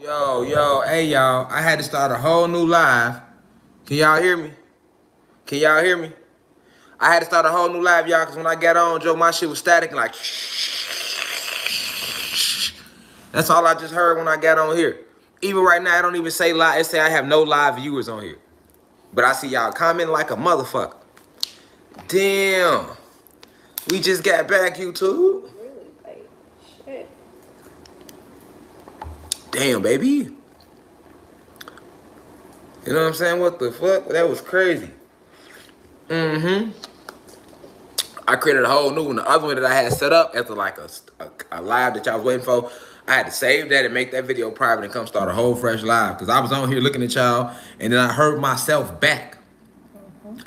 Yo, hey y'all. I had to start a whole new live. Can y'all hear me? Can y'all hear me? I had to start a whole new live, y'all, because when I got on, Joe, my shit was static like that's all I just heard when I got on here. Even right now, I don't even say live. It say I have no live viewers on here. But I see y'all commenting like a motherfucker. Damn. We just got back, YouTube. Really? Like, shit. Damn, baby. You know what I'm saying? What the fuck? That was crazy. I created a whole new one. The other one that I had set up after like a live that y'all was waiting for, I had to save that and make that video private and come start a whole fresh live. Because I was on here looking at y'all and then I heard myself back.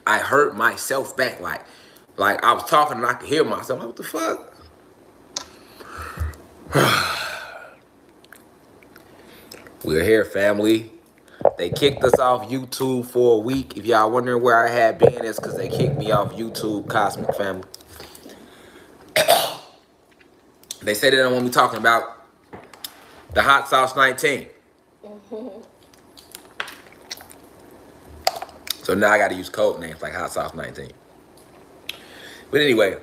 I heard myself back like I was talking and I could hear myself. Like, what the fuck? We're here, family. They kicked us off YouTube for a week. If y'all wondering where I had been, it's because they kicked me off YouTube, Cosmic Family. They said they don't want me talking about the Hot Sauce 19. So now I got to use code names like Hot Sauce 19. But anyway,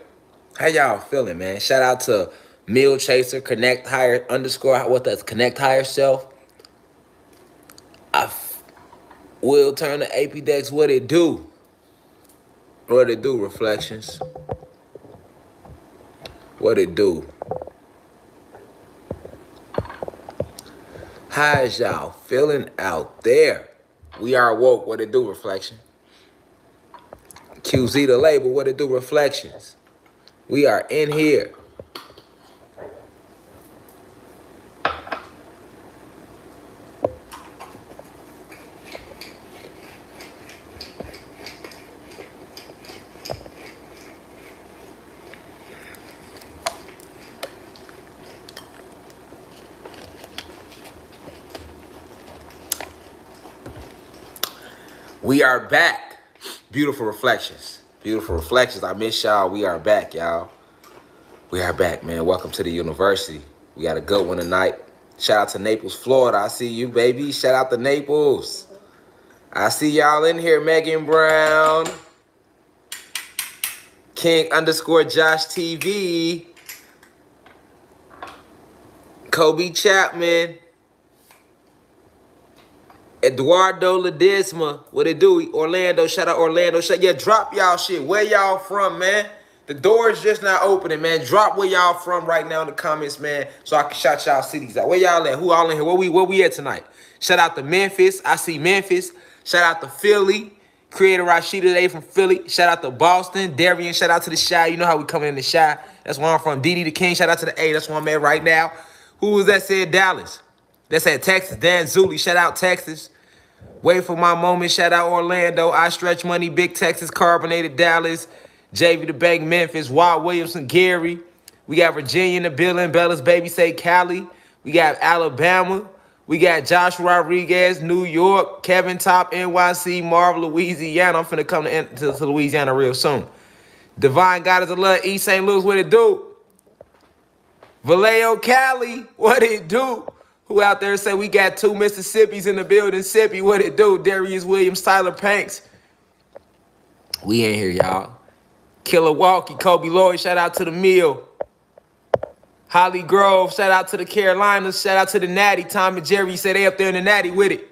how y'all feeling, man? Shout out to Meal Chaser, Connect Higher _ what that's Connect Higher Self. I will turn the AP Dex. What it do? What it do, Reflections? What it do? How's y'all feeling out there? We are woke. What it do, Reflection? QZ the label. What it do, Reflections? We are in here. We are back. Beautiful Reflections. Beautiful Reflections. I miss y'all. We are back, y'all. We are back, man. Welcome to the university. We got a good one tonight. Shout out to Naples, Florida. I see you, baby. Shout out to Naples. I see y'all in here. Megan Brown. King _ Josh TV. Kobe Chapman. Eduardo Ledesma, what it do? Orlando, shout out Orlando. Yeah, drop y'all shit. Where y'all from, man? The door is just not opening, man. Drop where y'all from right now in the comments, man, so I can shout y'all cities out. Where y'all at? Who all in here? Where we at tonight? Shout out to Memphis. I see Memphis. Shout out to Philly. Creator Rashida today from Philly. Shout out to Boston. Darian, shout out to the Shy. You know how we coming in the Shy. That's where I'm from. DD the King, shout out to the A. That's where I'm at right now. Who was that said Dallas? That said Texas. Dan Zuli, shout out Texas. Wait for my moment, shout out Orlando. I Stretch Money, Big Texas, Carbonated Dallas. JV the Bank, Memphis. Walt Williamson, Gary. We got Virginia in the building. Bella's Baby say Cali. We got Alabama. We got Josh Rodriguez, New York. Kevin Top, NYC. Marv, Louisiana. I'm finna come to Louisiana real soon. Divine Goddess of Love, East St. Louis, what it do? Vallejo, Cali, what it do? Who out there say we got 2 Mississippis in the building? Sippy, what it do? Darius Williams, Tyler Panks. We in here, y'all. Killer Walkie, Kobe Lloyd, shout out to the Mill. Holly Grove, shout out to the Carolinas. Shout out to the Natty. Tom and Jerry said they up there in the Natty with it.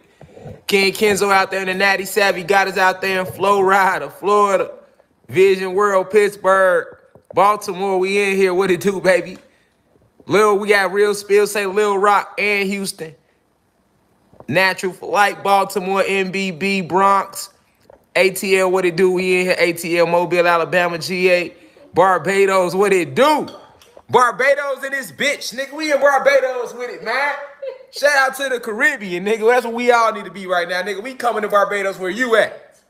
King Kenzo out there in the Natty. Savvy got us out there in Florida, Florida. Vision World, Pittsburgh. Baltimore, we in here. What it do, baby? We got Real Spill, say Lil Rock and Houston. Natural Flight, Baltimore, MBB, Bronx. ATL, what it do? We in here. ATL, Mobile, Alabama, GA. Barbados, what it do? Barbados in this bitch, nigga. We in Barbados with it, man. Shout out to the Caribbean, nigga. That's what we all need to be right now, nigga. We coming to Barbados where you at.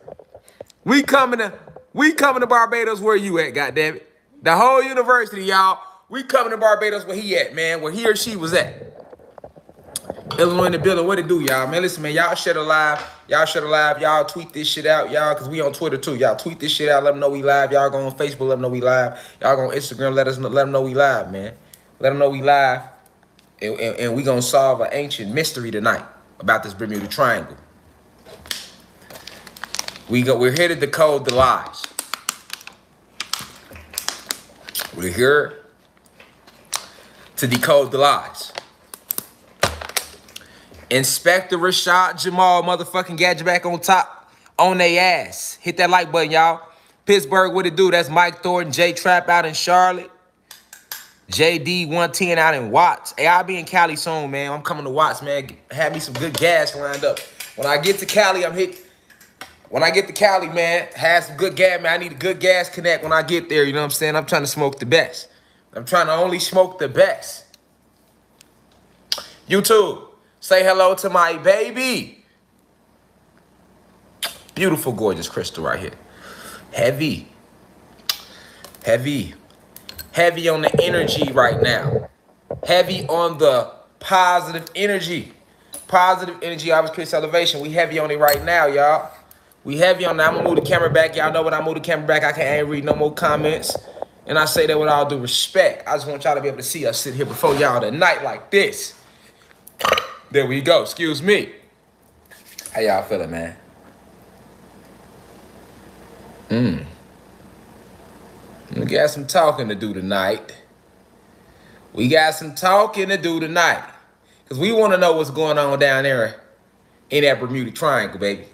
We coming to Barbados where you at, goddammit. The whole university, y'all. We coming to Barbados where he at, man. Where he or she was at. Illinois in the building. What it do, y'all? Man, listen, man. Y'all share the live. Y'all share the live. Y'all tweet this shit out, y'all, because we on Twitter, too. Y'all tweet this shit out. Let them know we live. Y'all go on Facebook. Let them know we live. Y'all go on Instagram. Let them know we live, man. Let them know we live. And we're going to solve an ancient mystery tonight about this Bermuda Triangle. We're here to decode the lies. We're here to decode the lies. Inspector Rashad Jamal, motherfucking gadget back on top, on they ass. Hit that like button, y'all. Pittsburgh, what it do? That's Mike Thornton, J Trap out in Charlotte. JD 110 out in Watts. Hey, I'll be in Cali soon, man. I'm coming to Watts, man. Have me some good gas lined up. When I get to Cali, When I get to Cali, man, have some good gas, man. I need a good gas connect when I get there, you know what I'm saying? I'm trying to smoke the best. I'm trying to only smoke the best. YouTube, say hello to my baby. Beautiful, gorgeous crystal right here. Heavy. Heavy. Heavy on the energy right now. Heavy on the positive energy. Positive energy, I was Chris Elevation. We heavy on it right now, y'all. We heavy on that. I'm gonna move the camera back. Y'all know when I move the camera back, I can't read no more comments. And I say that with all due respect. I just want y'all to be able to see us sit here before y'all tonight like this. There we go. Excuse me. How y'all feeling, man? We got some talking to do tonight. We got some talking to do tonight. Because we want to know what's going on down there in that Bermuda Triangle, baby.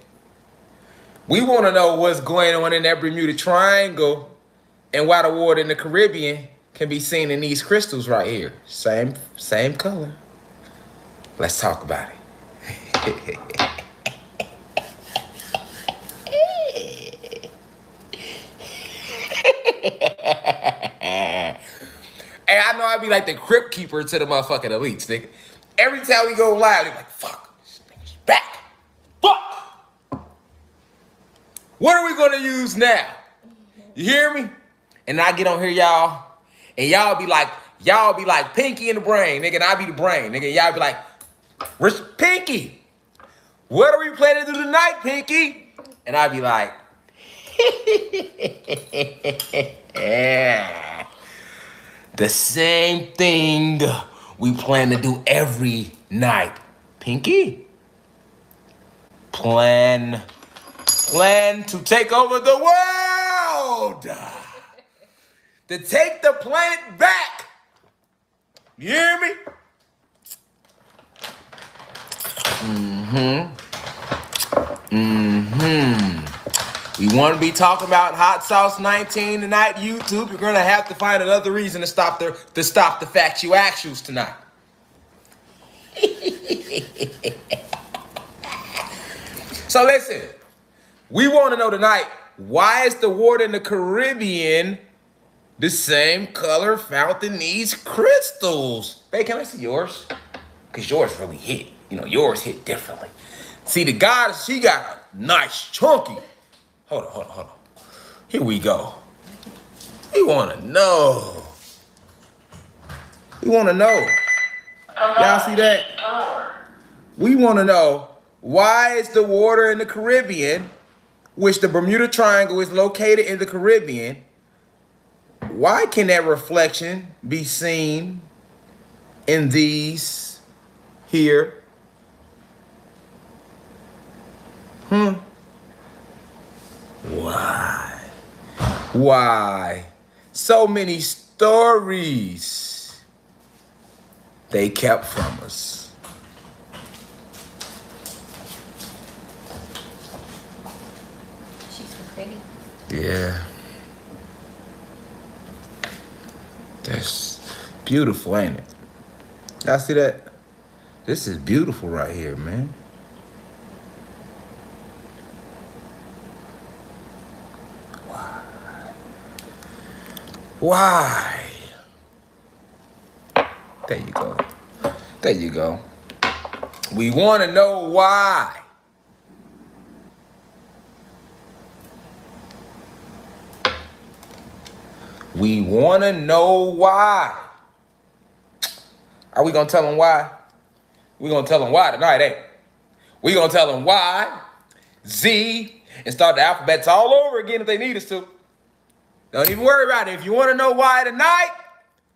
We want to know what's going on in that Bermuda Triangle and why the water in the Caribbean can be seen in these crystals right here. Same color. Let's talk about it. Hey, I know I be like the crypt keeper to the motherfucking elites, nigga. Every time we go live, they're like, fuck, this nigga's back. Fuck. What are we gonna use now? You hear me? And I get on here, y'all, and y'all be like Pinky in the brain, nigga, and I be the brain, nigga. Y'all be like, where's Pinky? What are we planning to do tonight, Pinky? And I be like, yeah. The same thing we plan to do every night. Pinky? Plan to take over the world. To take the planet back. You hear me? We want to be talking about Hot Sauce 19 tonight, YouTube. You're going to have to find another reason to stop the factuals tonight. So listen, we want to know tonight, why is the water in the Caribbean the same color found in these crystals? Hey, can I see yours? Because yours really hit. You know, yours hit differently. See, the goddess, she got a nice chunky. Hold on. Here we go. We want to know. Y'all see that? We want to know, why is the water in the Caribbean, which the Bermuda Triangle is located in the Caribbean, why can that reflection be seen in these here? Why? So many stories they kept from us. She's so pretty. Yeah. That's beautiful, ain't it? Y'all see that? This is beautiful right here, man. Why? There you go. There you go. We want to know why. We want to know why. Are we going to tell them why? We're going to tell them why tonight, ain't we? We're going to tell them why, Z, and start the alphabets all over again if they need us to. Don't even worry about it. If you want to know why tonight,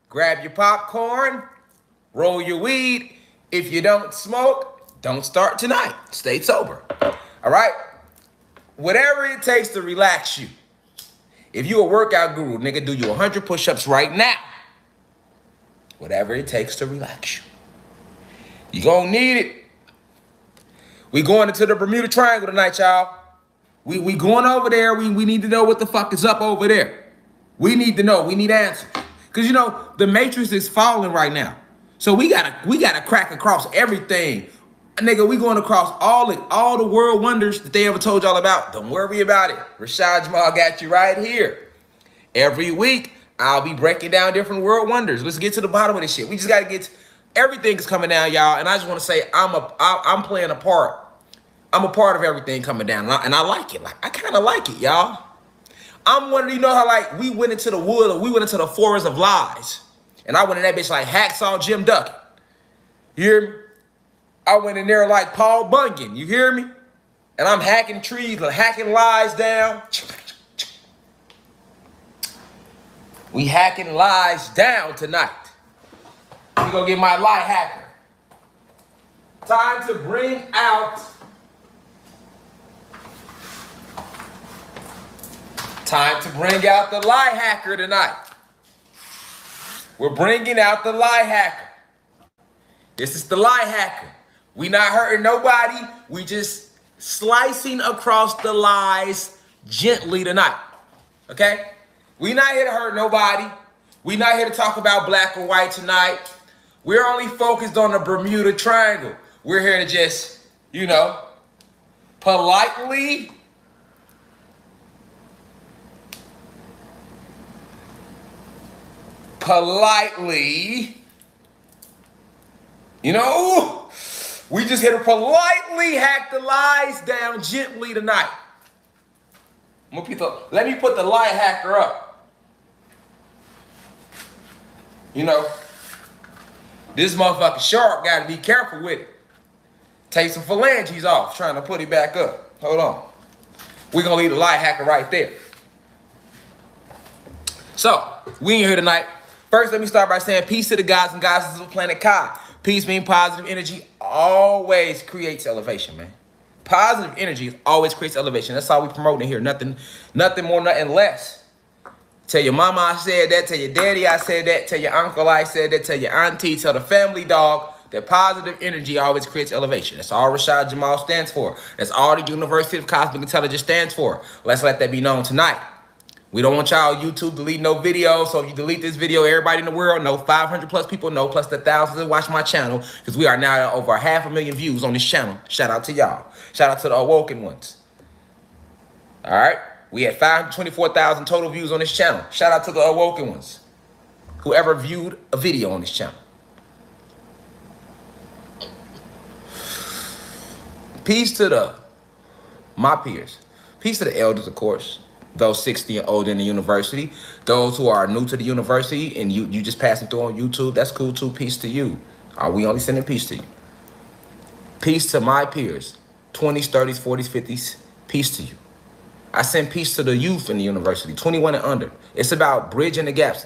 grab your popcorn, roll your weed. If you don't smoke, don't start tonight. Stay sober. All right? Whatever it takes to relax you. If you a workout guru, nigga, do you 100 push-ups right now. Whatever it takes to relax you. You gonna need it. We going into the Bermuda Triangle tonight, y'all. We going over there. We need to know what the fuck is up over there. We need to know. We need answers. Because, you know, the matrix is falling right now. So we gotta crack across everything. Nigga, we going across all the world wonders that they ever told y'all about. Don't worry about it. Rashad Jamal got you right here. Every week, I'll be breaking down different world wonders. Let's get to the bottom of this shit. We just got to get everything's coming down, y'all. And I just want to say I'm playing a part. I'm a part of everything coming down. And I like it. Like, I kind of like it, y'all. I'm one of you know how, like, we went into the wood, or we went into the forest of lies. And I went in that bitch like Hacksaw Jim Duckett. You hear me? I went in there like Paul Bunyan. You hear me? And I'm hacking trees, hacking lies down. We hacking lies down tonight. We gonna get my lie hacker. Time to bring out. Time to bring out the lie hacker tonight. We're bringing out the lie hacker. This is the lie hacker. We not hurting nobody. We just slicing across the lies gently tonight. Okay? We not here to hurt nobody. We not here to talk about black or white tonight. We're only focused on the Bermuda Triangle. We're here to just, you know, politely you know, we just here to politely hack the lies down gently tonight. Let me put the lie hacker up. You know, this motherfucking shark got to be careful with it. Take some phalanges off, trying to put it back up. Hold on. We're going to leave the lie hacker right there. So, we in here tonight. First, let me start by saying peace to the gods and goddesses of planet Kai. Peace being positive energy always creates elevation, man. Positive energy always creates elevation. That's all we promoting here. Nothing more, nothing less. Tell your mama I said that. Tell your daddy I said that. Tell your uncle I said that. Tell your auntie. Tell the family dog that positive energy always creates elevation. That's all Rashad Jamal stands for. That's all the University of Cosmic Intelligence stands for. Let's let that be known tonight. We don't want y'all YouTube delete no video. So if you delete this video, everybody in the world know, 500 plus people know, plus the thousands that watch my channel, because we are now at over 500,000 views on this channel. Shout out to y'all. Shout out to the awoken ones. All right. We had 524,000 total views on this channel. Shout out to the awoken ones. Whoever viewed a video on this channel. Peace to my peers. Peace to the elders, of course. Those 60 and older in the university. Those who are new to the university and you just passing through on YouTube, that's cool too. Peace to you. We only sending peace to you. Peace to my peers. 20s, 30s, 40s, 50s. Peace to you. I send peace to the youth in the university, 21 and under. It's about bridging the gaps.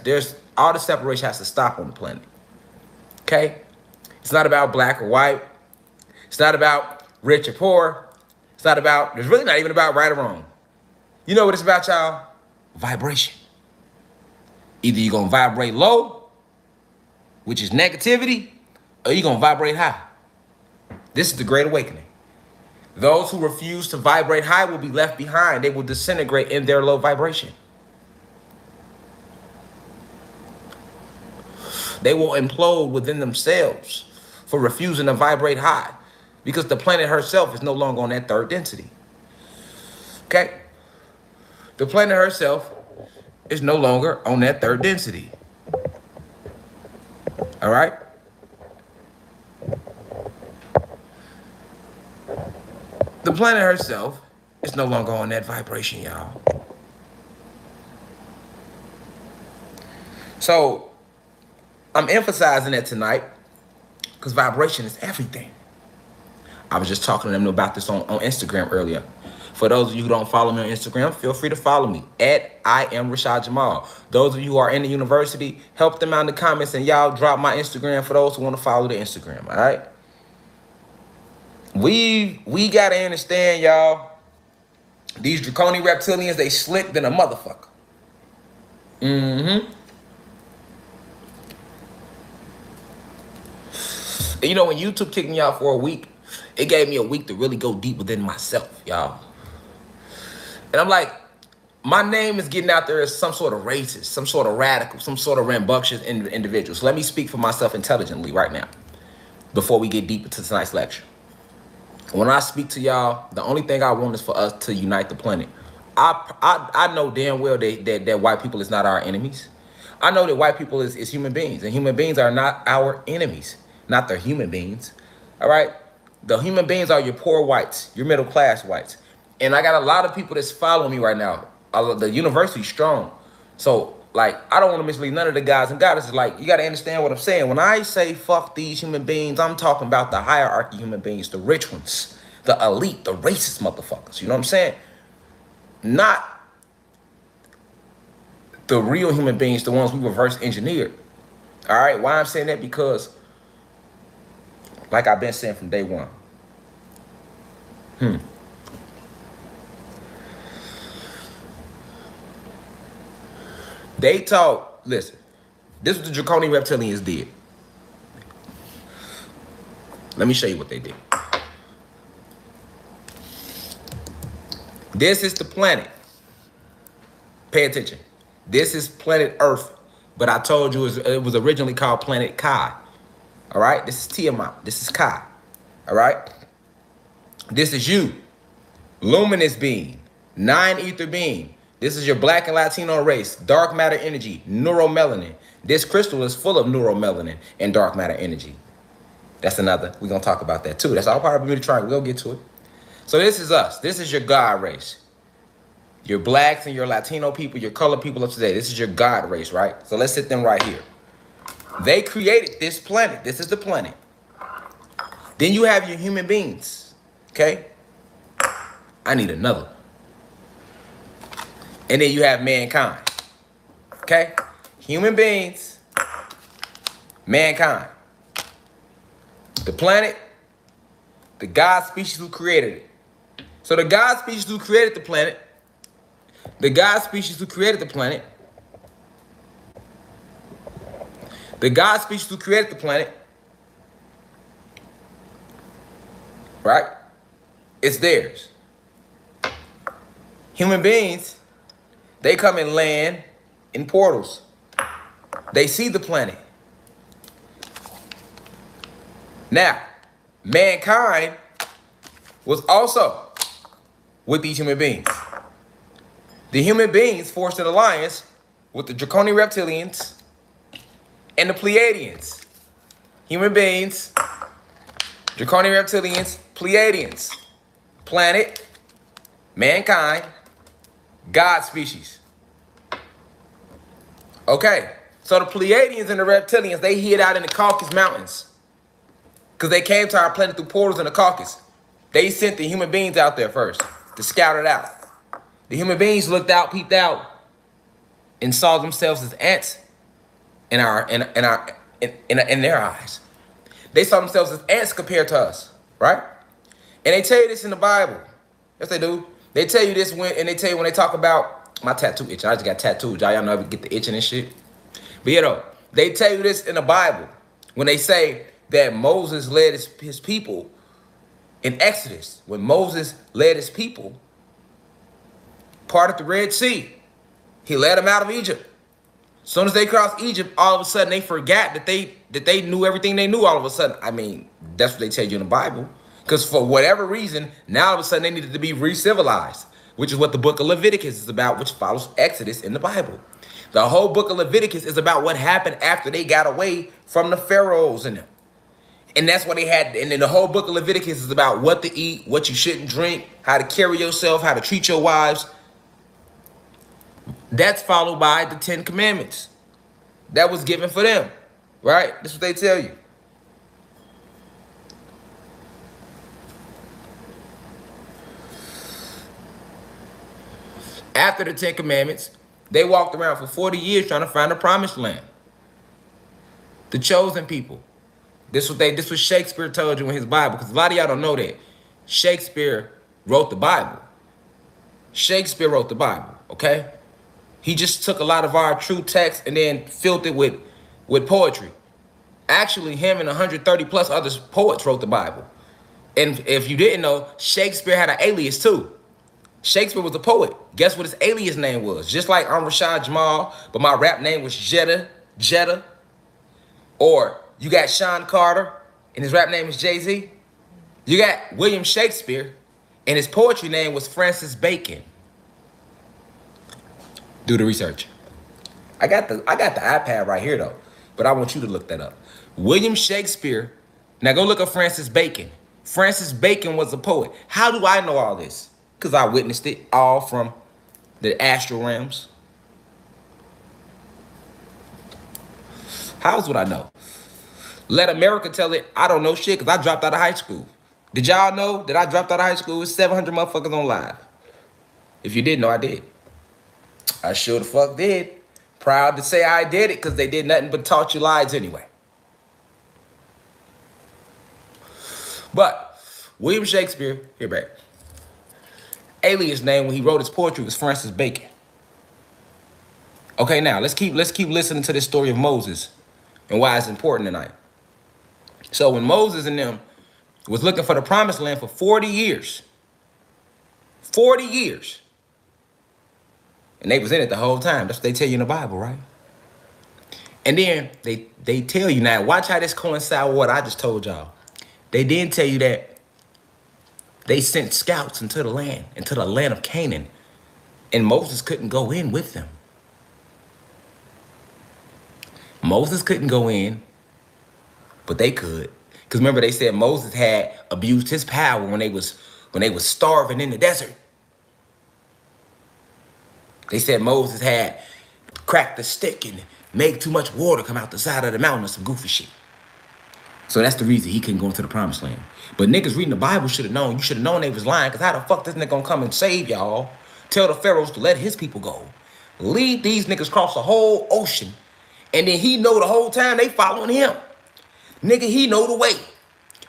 All the separation has to stop on the planet. Okay? It's not about black or white. It's not about rich or poor. It's really not even about right or wrong. You know what it's about, y'all? Vibration. Either you're going to vibrate low, which is negativity, or you're going to vibrate high. This is the Great Awakening. Those who refuse to vibrate high will be left behind. They will disintegrate in their low vibration. They will implode within themselves for refusing to vibrate high, because the planet herself is no longer on that third density. Okay? The planet herself is no longer on that third density. All right? The planet herself is no longer on that vibration, y'all. So, I'm emphasizing that tonight because vibration is everything. I was just talking to them about this on Instagram earlier. For those of you who don't follow me on Instagram, feel free to follow me at I am Rashad Jamal. Those of you who are in the university, help them out in the comments and y'all drop my Instagram for those who want to follow the Instagram, all right? We got to understand, y'all, these draconian reptilians, they slick than a motherfucker. Mm-hmm. And you know, when YouTube kicked me out for a week, it gave me a week to really go deep within myself, y'all. And I'm like, my name is getting out there as some sort of racist, some sort of radical, some sort of rambunctious individual. So let me speak for myself intelligently right now before we get deep into tonight's lecture. When I speak to y'all, the only thing I want is for us to unite the planet. I know damn well that white people is not our enemies. I know that white people is human beings, and human beings are not our enemies, not the human beings, all right? The human beings are your poor whites, your middle class whites. And I got a lot of people that's following me right now. The university's strong. So, like, I don't want to mislead none of the guys and goddesses. Like, you got to understand what I'm saying. When I say fuck these human beings, I'm talking about the hierarchy human beings, the rich ones, the elite, the racist motherfuckers. You know what I'm saying? Not the real human beings, the ones we reverse engineered. All right? Why I'm saying that? Because, like I've been saying from day one, they talk, listen, this is what the draconian reptilians did. Let me show you what they did. This is the planet. Pay attention. This is planet Earth, but I told you it was originally called planet Kai. All right? This is Tiamat. This is Kai. All right? This is you. Luminous being. 9 ether being. This is your black and Latino race. Dark matter energy. Neuromelanin. This crystal is full of neuromelanin and dark matter energy. That's another. We're going to talk about that too. That's all part of Bermuda Triangle. We'll get to it. So this is us. This is your God race. Your blacks and your Latino people, your colored people of today. This is your God race, right? So let's sit them right here. They created this planet. This is the planet. Then you have your human beings. Okay? I need another. And then you have mankind. Okay? Human beings. Mankind. The planet. The God species who created it. So the God species who created the planet. The God species who created the planet. The God species who created the planet. Right? It's theirs. Human beings, they come and land in portals. They see the planet. Now, mankind was also with these human beings. The human beings forced an alliance with the draconian reptilians and the Pleiadians. Human beings, draconian reptilians, Pleiadians. Planet, mankind, God species. Okay, so the Pleiadians and the reptilians, they hid out in the Caucasus Mountains because they came to our planet through portals in the Caucasus. They sent the human beings out there first to scout it out. The human beings looked out, peeped out, and saw themselves as ants in their eyes. They saw themselves as ants compared to us, right? And they tell you this in the Bible. Yes, they do. They tell you this when they talk about my tattoo itching. I just got tattooed. Y'all know I get the itching and shit. But you know, they tell you this in the Bible when they say that Moses led his people in Exodus. When Moses led his people, parted the Red Sea, he led them out of Egypt. As soon as they crossed Egypt, all of a sudden they forgot that they knew everything they knew all of a sudden. I mean, that's what they tell you in the Bible. Because for whatever reason, now all of a sudden they needed to be re-civilized, which is what the book of Leviticus is about, which follows Exodus in the Bible. The whole book of Leviticus is about what happened after they got away from the pharaohs and them. And that's what they had. And then the whole book of Leviticus is about what to eat, what you shouldn't drink, how to carry yourself, how to treat your wives. That's followed by the 10 Commandments that was given for them, right? That's what they tell you. After the 10 Commandments, they walked around for 40 years trying to find the promised land. The chosen people. This was Shakespeare told you in his Bible, because a lot of y'all don't know that. Shakespeare wrote the Bible. Shakespeare wrote the Bible, okay? He just took a lot of our true text and then filled it with poetry. Actually, him and 130 plus other poets wrote the Bible. And if you didn't know, Shakespeare had an alias too. Shakespeare was a poet. Guess what his alias name was? Just like I'm Rashad Jamal, but my rap name was Jetta. Or you got Sean Carter, and his rap name is Jay-Z. You got William Shakespeare, and his poetry name was Francis Bacon. Do the research. I got the iPad right here though, but I want you to look that up. William Shakespeare. Now go look up Francis Bacon. Francis Bacon was a poet. How do I know all this? Because I witnessed it all from the astral realms. How's what I know? Let America tell it, I don't know shit because I dropped out of high school. Did y'all know that I dropped out of high school with 700 motherfuckers on live? If you didn't know, I did. I sure the fuck did. Proud to say I did it because they did nothing but taught you lies anyway. But William Shakespeare, here back. Alias name when he wrote his poetry was Francis Bacon. Okay, now let's keep listening to this story of Moses and why it's important tonight. So when Moses and them was looking for the promised land for 40 years, 40 years, and they was in it the whole time. That's what they tell you in the Bible, right? And then they tell you, now watch how this coincides with what I just told y'all. They didn't tell you that they sent scouts into the land of Canaan, and Moses couldn't go in with them. Moses couldn't go in, but they could. Because remember, they said Moses had abused his power when they was starving in the desert. They said Moses had cracked the stick and made too much water come out the side of the mountain or some goofy shit. So that's the reason he couldn't go into the promised land. But niggas reading the Bible should have known. You should have known they was lying, because how the fuck this nigga gonna come and save y'all? Tell the pharaohs to let his people go. Lead these niggas across the whole ocean. And then he know the whole time they following him. Nigga, he know the way.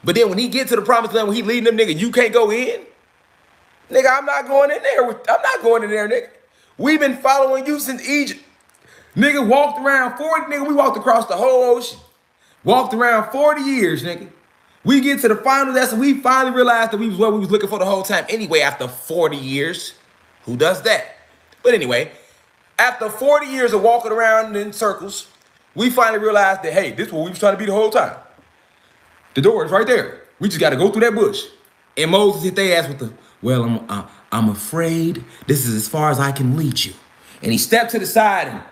But then when he get to the promised land, when he leading them, nigga, you can't go in? Nigga, I'm not going in there. I'm not going in there, nigga. We've been following you since Egypt. Nigga walked around 40, nigga, we walked across the whole ocean. Walked around 40 years, nigga. We get to the final lesson. We finally realized that we was what we was looking for the whole time. Anyway, after 40 years, who does that? But anyway, after 40 years of walking around in circles, we finally realized that, hey, this is what we was trying to be the whole time. The door is right there. We just got to go through that bush. And Moses hit their ass with the, well, I'm afraid this is as far as I can lead you. And he stepped to the side, and,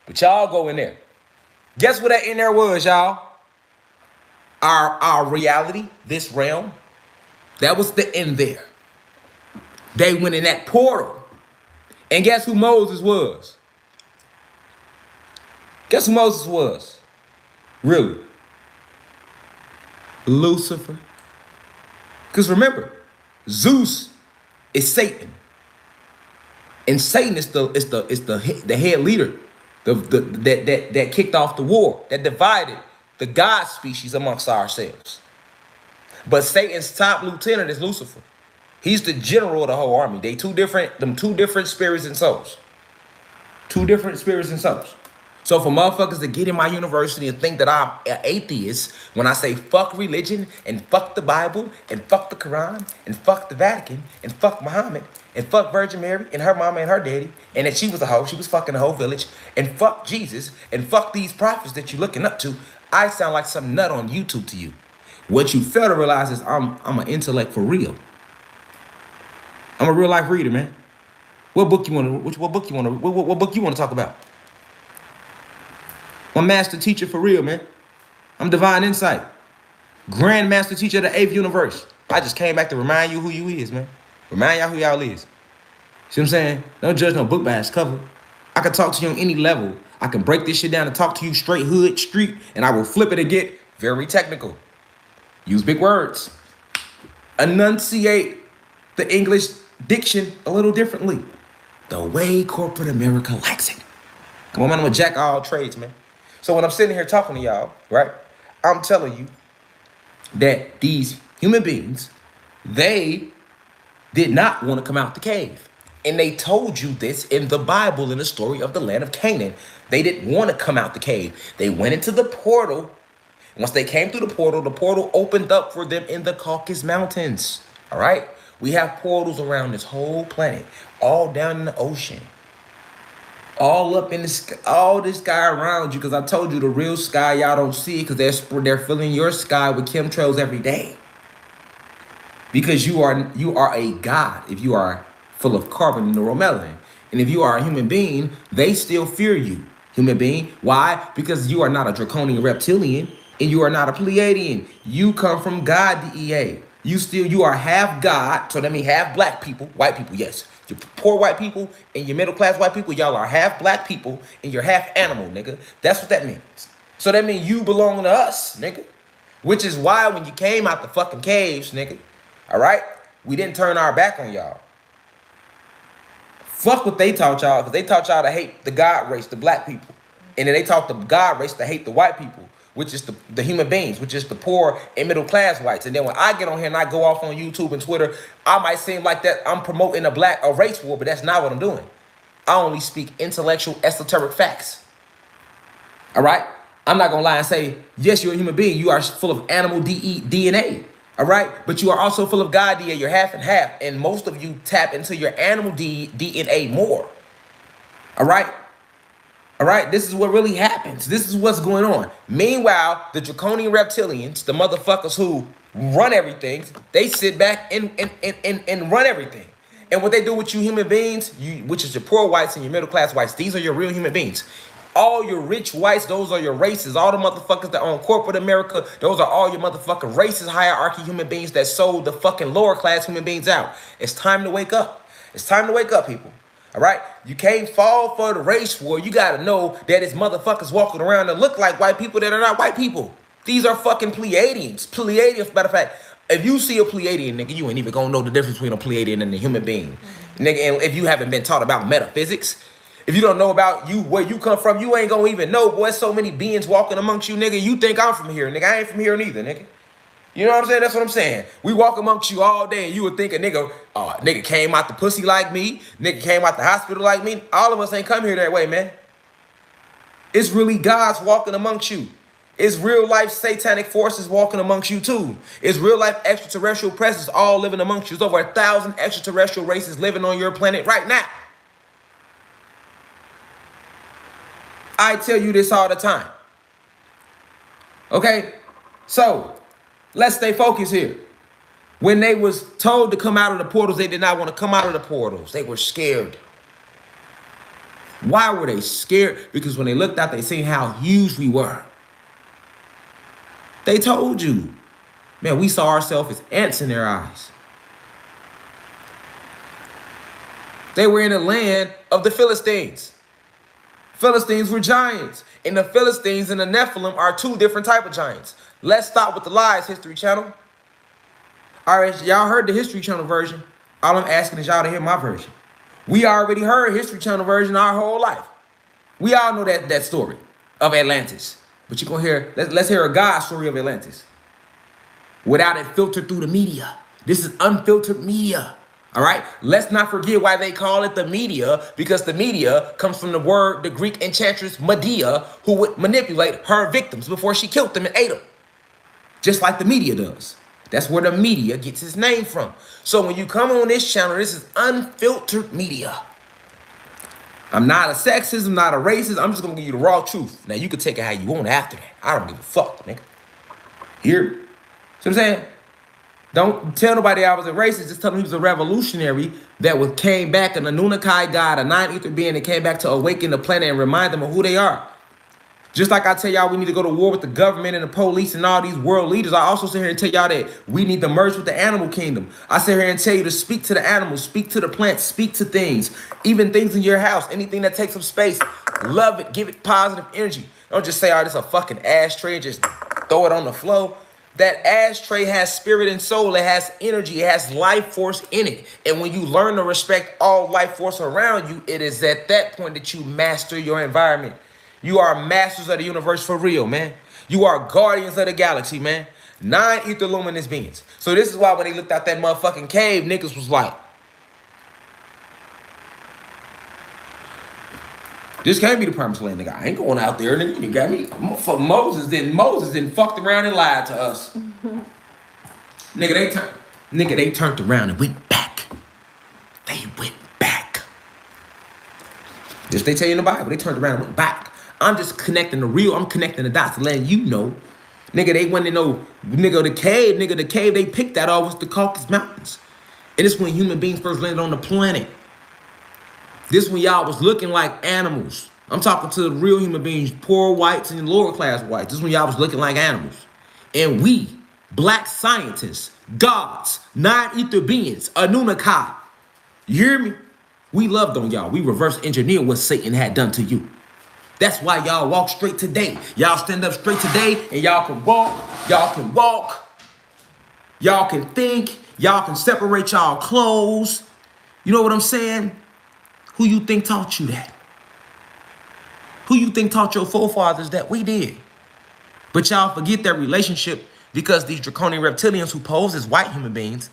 but y'all go in there. Guess what that in there was, y'all? Our reality, this realm, that was the end there. They went in that portal. And guess who Moses was? Guess who Moses was? Really? Lucifer. Because remember, Zeus is Satan. And Satan is the head leader that kicked off the war, that divided the God species amongst ourselves. But Satan's top lieutenant is Lucifer. He's the general of the whole army. They two different spirits and souls. Two different spirits and souls. So for motherfuckers to get in my university and think that I'm an atheist when I say fuck religion and fuck the Bible and fuck the Quran and fuck the Vatican and fuck Muhammad and fuck Virgin Mary and her mama and her daddy and that she was a hoe, she was fucking the whole village, and fuck Jesus and fuck these prophets that you're looking up to, I sound like some nut on YouTube to you. What you fail to realize is I'm an intellect for real. I'm a real life reader, man. What book you want to talk about? I'm a master teacher for real, man. I'm divine insight. Grand master teacher of the 8th universe. I just came back to remind you who you is, man. Remind y'all who y'all is. See what I'm saying? Don't judge no book by its cover. I can talk to you on any level. I can break this shit down and talk to you straight hood, street, and I will flip it and get very technical. Use big words. Enunciate the English diction a little differently. the way corporate America likes it. Come on, man, I'm a jack of all trades, man. So when I'm sitting here talking to y'all, right, I'm telling you that these human beings, they did not want to come out the cave. And they told you this in the Bible in the story of the land of Canaan. They didn't want to come out the cave. They went into the portal. Once they came through the portal opened up for them in the Caucasus Mountains. All right? We have portals around this whole planet, all down in the ocean, all up in the sky, all this sky around you, because I told you the real sky, y'all don't see it because they're filling your sky with chemtrails every day. Because you are a god if you are full of carbon and neuromelanin. And if you are a human being, they still fear you, human being. Why? Because you are not a draconian reptilian and you are not a Pleiadian. You come from God, DEA. You are half God, so that means half black people, white people, yes. Your poor white people and your middle class white people, y'all are half black people and you're half animal, nigga. That's what that means. So that means you belong to us, nigga. Which is why when you came out the fucking caves, nigga, all right, we didn't turn our back on y'all. Fuck what they taught y'all, because they taught y'all to hate the God race, the black people. And then they taught the God race to hate the white people, which is the human beings, which is the poor and middle class whites. And then when I get on here and I go off on YouTube and Twitter, I might seem like that I'm promoting a race war, but that's not what I'm doing. I only speak intellectual, esoteric facts. All right? I'm not going to lie and say, yes, you're a human being. You are full of animal DNA. All right? But you are also full of God DNA. You're half and half. And most of you tap into your animal DNA more. All right? All right, this is what really happens. This is what's going on. Meanwhile, the draconian reptilians, the motherfuckers who run everything, they sit back and run everything. And what they do with you human beings, which is your poor whites and your middle class whites, these are your real human beings. All your rich whites, those are your races. All the motherfuckers that own corporate America, those are all your motherfucking racist hierarchy human beings that sold the fucking lower class human beings out. It's time to wake up. It's time to wake up, people. All right, you can't fall for the race war. You gotta know that it's motherfuckers walking around that look like white people that are not white people. These are fucking Pleiadians. Pleiadians, matter of fact, if you see a Pleiadian, nigga, you ain't even gonna know the difference between a Pleiadian and a human being. Nigga, and if you haven't been taught about metaphysics, if you don't know about where you come from, you ain't gonna even know, boy, so many beings walking amongst you, nigga. You think I'm from here, nigga. I ain't from here neither, nigga. You know what I'm saying? That's what I'm saying. We walk amongst you all day and you would think a nigga, nigga came out the pussy like me, nigga came out the hospital like me. All of us ain't come here that way, man. It's really God's walking amongst you. It's real life satanic forces walking amongst you too. It's real life extraterrestrial presence all living amongst you. There's over 1,000 extraterrestrial races living on your planet right now. I tell you this all the time. Okay? So, let's stay focused here. When they was told to come out of the portals, they did not want to come out of the portals. They were scared. Why were they scared? Because when they looked out, they seen how huge we were. They told you. Man, we saw ourselves as ants in their eyes. They were in the land of the Philistines. Philistines were giants. And the Philistines and the Nephilim are two different type of giants. Let's stop with the lies, History Channel. All right, y'all heard the History Channel version. All I'm asking is y'all to hear my version. We already heard History Channel version our whole life. We all know that story of Atlantis. But you're going to hear, let's hear a God story of Atlantis. Without it filtered through the media. This is unfiltered media. All right, let's not forget why they call it the media, because the media comes from the Greek enchantress Medea, who would manipulate her victims before she killed them and ate them. Just like the media does. That's where the media gets its name from. So when you come on this channel, this is unfiltered media. I'm not a sexist, I'm not a racist, I'm just gonna give you the raw truth. Now you can take it how you want after that. I don't give a fuck, nigga. Here. See what I'm saying? Don't tell nobody I was a racist. Just tell them he was a revolutionary that came back, an Anunnaki god, a non-ether being that came back to awaken the planet and remind them of who they are. Just like I tell y'all we need to go to war with the government and the police and all these world leaders, I also sit here and tell y'all that we need to merge with the animal kingdom. I sit here and tell you to speak to the animals, speak to the plants, speak to things, even things in your house, anything that takes up space. Love it, give it positive energy. Don't just say, oh, this is a fucking ashtray and just throw it on the floor. That ashtray has spirit and soul. It has energy. It has life force in it. And when you learn to respect all life force around you, it is at that point that you master your environment. You are masters of the universe for real, man. You are guardians of the galaxy, man. 9 ether luminous beings. So this is why when they looked out that motherfucking cave, niggas was like, this can't be the promised land, nigga. I ain't going out there, nigga. You got me. Moses didn't fucked around and lied to us. Nigga, they turned around and went back. They went back. Just they tell you in the Bible, they turned around and went back. I'm just connecting the real, I'm connecting the dots to letting you know. Nigga, they went to know, the cave they picked that off was the Caucasus Mountains. And it's when human beings first landed on the planet. This when y'all was looking like animals. I'm talking to the real human beings, poor whites and lower class whites. This when y'all was looking like animals. And we, black scientists, gods, 9 ether beings, Anunnaki, you hear me? We loved on y'all. We reverse engineered what Satan had done to you. That's why y'all walk straight today. Y'all stand up straight today and y'all can walk. Y'all can walk. Y'all can think. Y'all can separate y'all clothes. You know what I'm saying? Who you think taught you that? Who you think taught your forefathers that? We did. But y'all forget that relationship because these draconian reptilians who pose as white human beings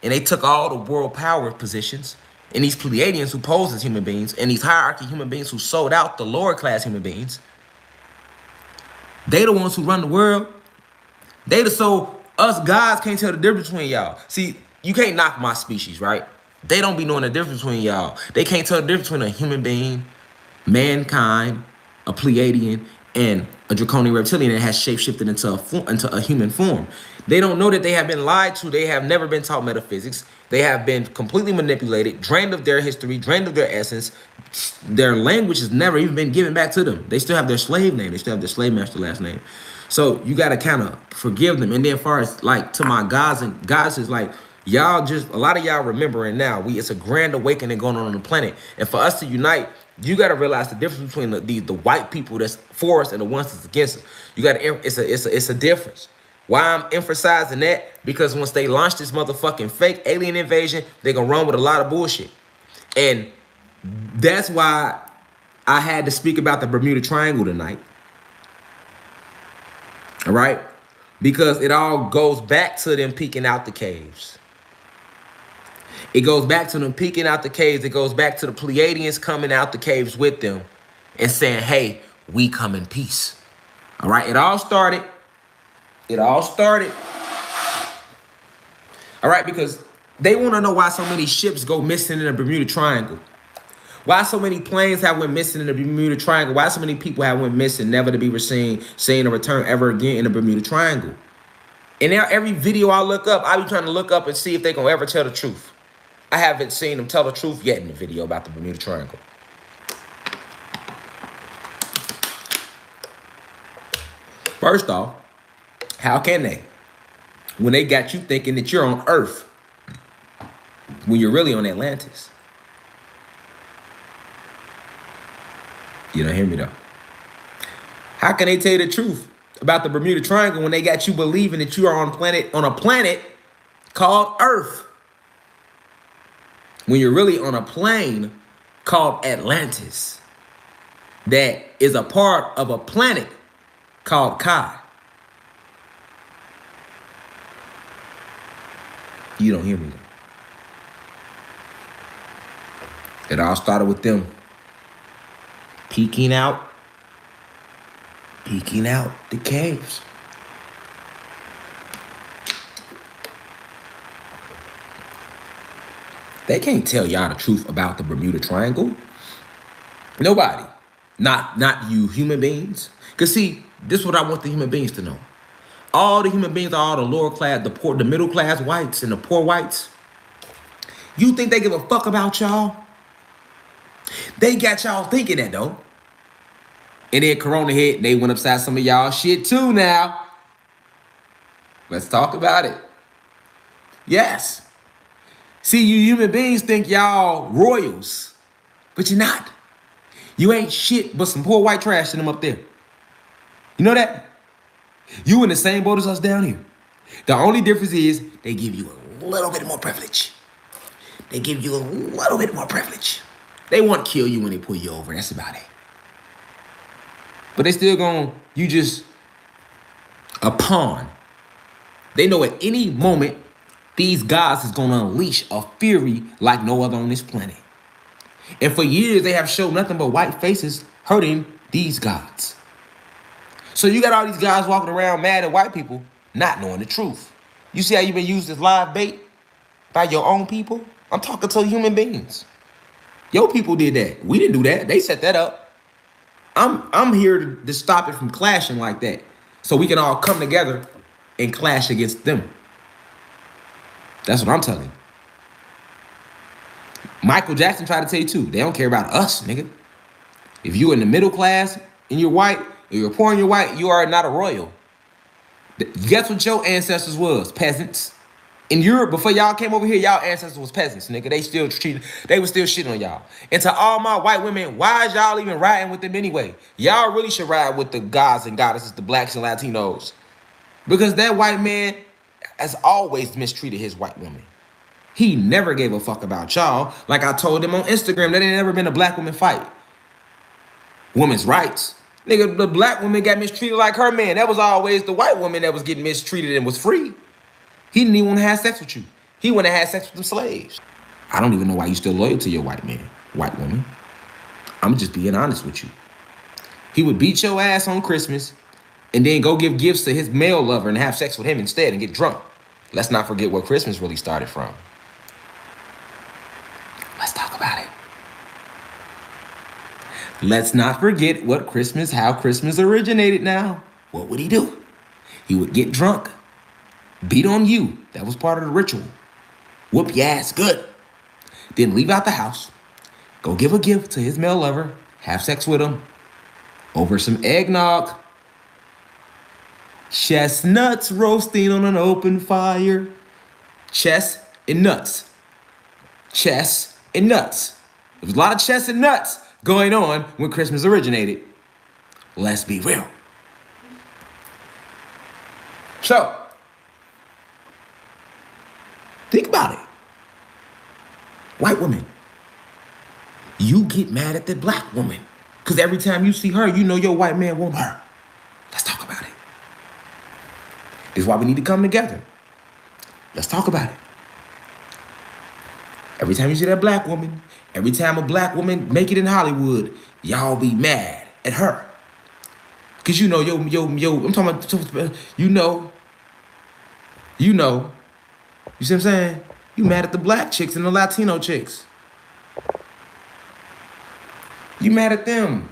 and they took all the world power positions, and these Pleiadians who pose as human beings, and these hierarchy human beings who sold out the lower class human beings, they the ones who run the world. They the so us guys can't tell the difference between y'all. See, you can't knock my species, right? They don't be knowing the difference between y'all. They can't tell the difference between a human being, mankind, a Pleiadian, and a draconian reptilian that has shapeshifted into a human form. They don't know that they have been lied to. They have never been taught metaphysics. They have been completely manipulated, drained of their history, drained of their essence. Their language has never even been given back to them. They still have their slave name. They still have their slave master last name. So you got to kind of forgive them. And then as far as like to my gods and goddesses, like y'all just, a lot of y'all remembering now, it's a grand awakening going on the planet. And for us to unite, you got to realize the difference between the white people that's for us and the ones that's against us. You got to, it's a difference. Why I'm emphasizing that? Because once they launch this motherfucking fake alien invasion, they're going to run with a lot of bullshit. And that's why I had to speak about the Bermuda Triangle tonight. All right? Because it all goes back to them peeking out the caves. It goes back to them peeking out the caves. It goes back to the Pleiadians coming out the caves with them and saying, hey, we come in peace. All right? It all started. All right, because they want to know why so many ships go missing in the Bermuda Triangle. Why so many planes have went missing in the Bermuda Triangle. Why so many people have went missing, never to be seen or return ever again in the Bermuda Triangle. And now every video I look up, I be trying to look up and see if they gonna ever tell the truth. I haven't seen them tell the truth yet in the video about the Bermuda Triangle. First off, how can they? When they got you thinking that you're on Earth when you're really on Atlantis. You don't hear me though. How can they tell you the truth about the Bermuda Triangle when they got you believing that you are on a planet called Earth? When you're really on a plane called Atlantis that is a part of a planet called Kai. You don't hear me. It all started with them peeking out the caves. They can't tell y'all the truth about the Bermuda Triangle. Nobody. Not you human beings. Because see, this is what I want the human beings to know. All the human beings, all the lower class, the middle class whites and the poor whites. You think they give a fuck about y'all? They got y'all thinking that though. And then Corona hit, they went upside some of y'all shit too now. Let's talk about it. Yes. See, you human beings think y'all royals, but you're not. You ain't shit but some poor white trash in them up there. You know that? You in the same boat as us down here. The only difference is they give you a little bit more privilege. They give you a little bit more privilege. They won't kill you when they pull you over. That's about it. But they still gonna, you just a pawn. They know at any moment, these gods is gonna unleash a fury like no other on this planet. And for years, they have shown nothing but white faces hurting these gods. So you got all these guys walking around mad at white people, not knowing the truth. You see how you've been used as live bait by your own people? I'm talking to human beings. Your people did that. We didn't do that. They set that up. I'm here to stop it from clashing like that, so we can all come together and clash against them. That's what I'm telling you. Michael Jackson tried to tell you too. They don't care about us, nigga. If you're in the middle class and you're white, if you're poor and you're white, you are not a royal. Guess what your ancestors was? Peasants. In Europe, before y'all came over here, y'all ancestors was peasants, nigga. They was still shitting on y'all. And to all my white women, why is y'all even riding with them anyway? Y'all really should ride with the gods and goddesses, the blacks and Latinos. Because that white man has always mistreated his white woman. He never gave a fuck about y'all. Like I told him on Instagram, that ain't never been a black woman fight. Women's rights. Nigga, the black woman got mistreated like her man. That was always the white woman that was getting mistreated and was free. He didn't even want to have sex with you. He went and had sex with them slaves. I don't even know why you still loyal to your white man, white woman. I'm just being honest with you. He would beat your ass on Christmas and then go give gifts to his male lover and have sex with him instead and get drunk. Let's not forget where Christmas really started from. Let's talk about it. Let's not forget how Christmas originated now. What would he do? He would get drunk, beat on you. That was part of the ritual. Whoop your ass good. Then leave out the house, go give a gift to his male lover, have sex with him over some eggnog. Chestnuts roasting on an open fire. Chest and nuts. Chest and nuts. There was a lot of chest and nuts going on when Christmas originated. Let's be real. So, think about it. White woman, you get mad at the black woman because every time you see her, you know your white man want her. Let's talk about it. This is why we need to come together. Let's talk about it. Every time you see that black woman, every time a black woman make it in Hollywood, y'all be mad at her. Cause you know, I'm talking about, you see what I'm saying? You mad at the black chicks and the Latino chicks. You mad at them.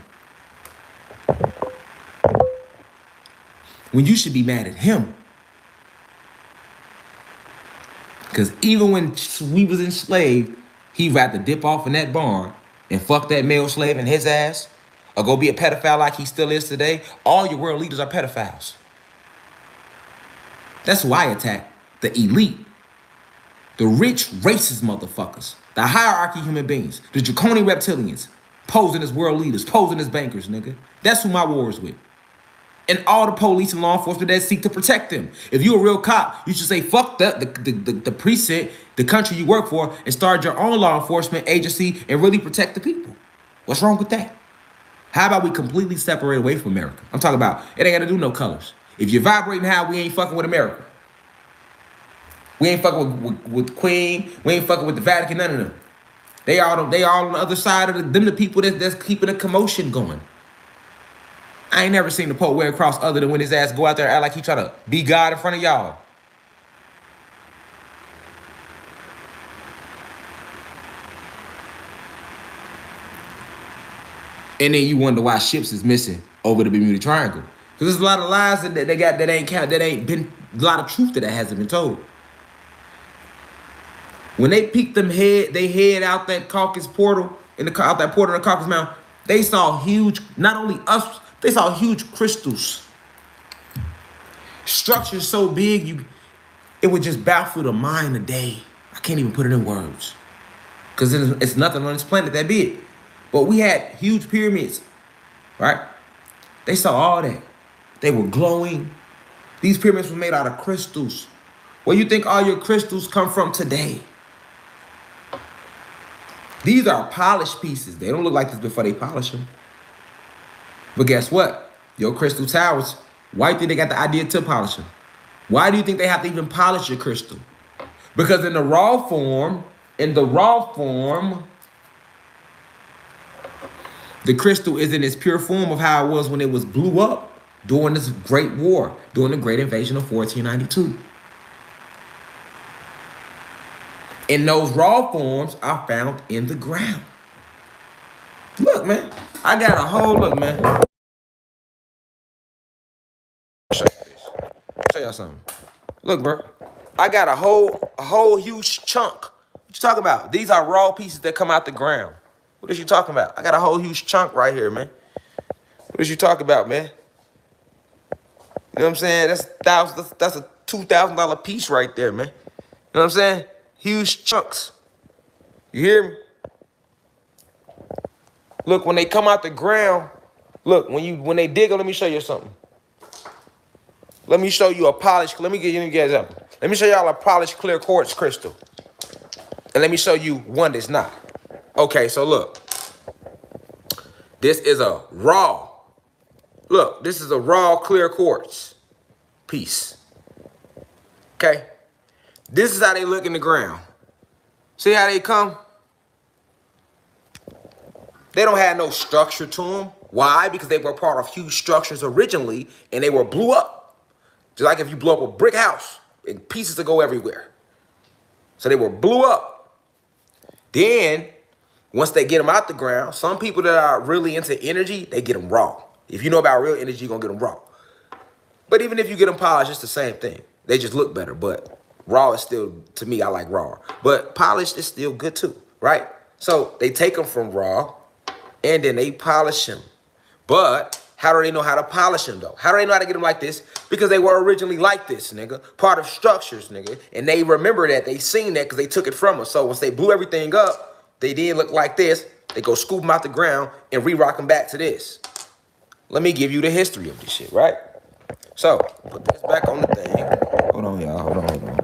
When you should be mad at him. Because even when we was enslaved, he'd rather dip off in that barn and fuck that male slave in his ass or go be a pedophile like he still is today. All your world leaders are pedophiles. That's who I attack. The elite. The rich, racist motherfuckers. The hierarchy human beings. The draconian reptilians. Posing as world leaders. Posing as bankers, nigga. That's who my war is with. And all the police and law enforcement that seek to protect them. If you're a real cop, you should say, fuck the precinct, the country you work for, and start your own law enforcement agency and really protect the people. What's wrong with that? How about we completely separate away from America? I'm talking about, it ain't got to do no colors. If you're vibrating high, we ain't fucking with America. We ain't fucking with Queen. We ain't fucking with the Vatican, none of them. They all on the other side of them, the people that's keeping the commotion going. I ain't never seen the Pope wear a cross other than when his ass go out there and act like he try to be God in front of y'all. And then you wonder why ships is missing over the Bermuda Triangle. Because there's a lot of lies that they got that ain't been a lot of truth that hasn't been told. When they peeked they head out that Caucasus portal, out that portal in the Caucasus Mountain, they saw huge, not only us, they saw huge crystals. Structures so big, it would just baffle the mind a day. I can't even put it in words. Because it's nothing on this planet that big. But we had huge pyramids, right? They saw all that. They were glowing. These pyramids were made out of crystals. Where you think all your crystals come from today? These are polished pieces. They don't look like this before they polish them. But guess what? Your crystal towers, why do you think they got the idea to polish them? Why do you think they have to even polish your crystal? Because in the raw form, the crystal is in its pure form of how it was when it was blew up during this great war, during the great invasion of 1492. And those raw forms are found in the ground. Look, man, I got a whole look, man. Show y'all something. Look, bro, I got a whole huge chunk. What you talking about? These are raw pieces that come out the ground. What is you talking about? I got a whole huge chunk right here, man. What is you talking about, man? You know what I'm saying? That's a $2,000 piece right there, man. You know what I'm saying? Huge chunks. You hear me? Look, when they come out the ground, look, when they dig them, let me show you something. Let me show you a polished, let me give you an example. Let me show y'all a polished clear quartz crystal. And let me show you one that's not. Okay, so look. This is a raw. Look, this is a raw clear quartz piece. Okay? This is how they look in the ground. See how they come? They don't have no structure to them. Why? Because they were part of huge structures originally, and they were blew up. Just like if you blow up a brick house, and pieces to go everywhere. So they were blew up. Then, once they get them out the ground, some people that are really into energy, they get them raw. If you know about real energy, you're going to get them raw. But even if you get them polished, it's the same thing. They just look better, but raw is still, to me, I like raw. But polished is still good too, right? So they take them from raw, and then they polish them. But how do they know how to polish them, though? How do they know how to get them like this? Because they were originally like this, nigga. Part of structures, nigga. And they remember that. They seen that because they took it from us. So once they blew everything up, they did look like this. They go scoop them out the ground and re-rock them back to this. Let me give you the history of this shit, right? So, put this back on the thing. Hold on, y'all. Hold on.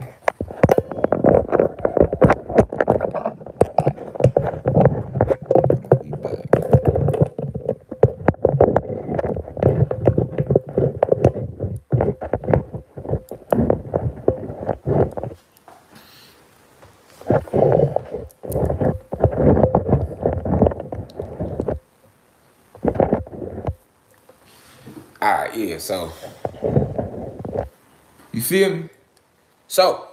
All right, yeah, so you feel me? So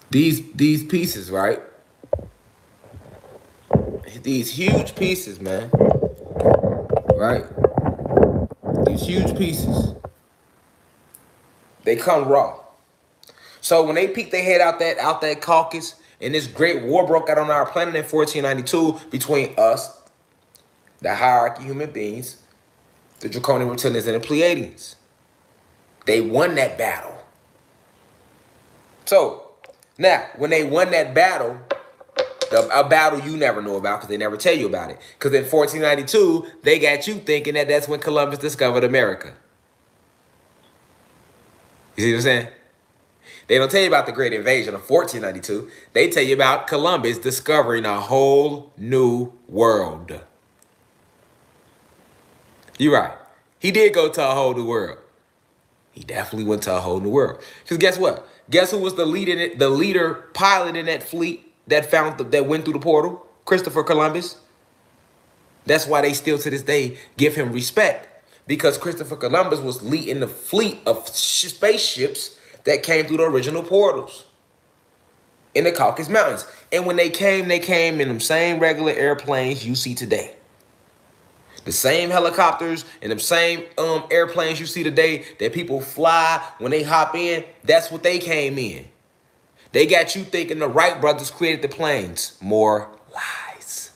these pieces, right? These huge pieces, man. Right? These huge pieces. They come raw. So when they peek their head out that Caucasus, and this great war broke out on our planet in 1492 between us, the hierarchy human beings, the Draconian Reptilians, and the Pleiadians. They won that battle. So, now, when they won that battle, a battle you never know about because they never tell you about it. Because in 1492, they got you thinking that that's when Columbus discovered America. You see what I'm saying? They don't tell you about the Great Invasion of 1492. They tell you about Columbus discovering a whole new world. You're right. He did go to a whole new world. He definitely went to a whole new world. Because guess what? Guess who was the leader pilot in that fleet that went through the portal? Christopher Columbus. That's why they still to this day give him respect. Because Christopher Columbus was leading the fleet of spaceships that came through the original portals in the Caucasus Mountains. And when they came in them same regular airplanes you see today. The same helicopters and the same airplanes you see today that people fly when they hop in, that's what they came in. They got you thinking the Wright brothers created the planes. More lies.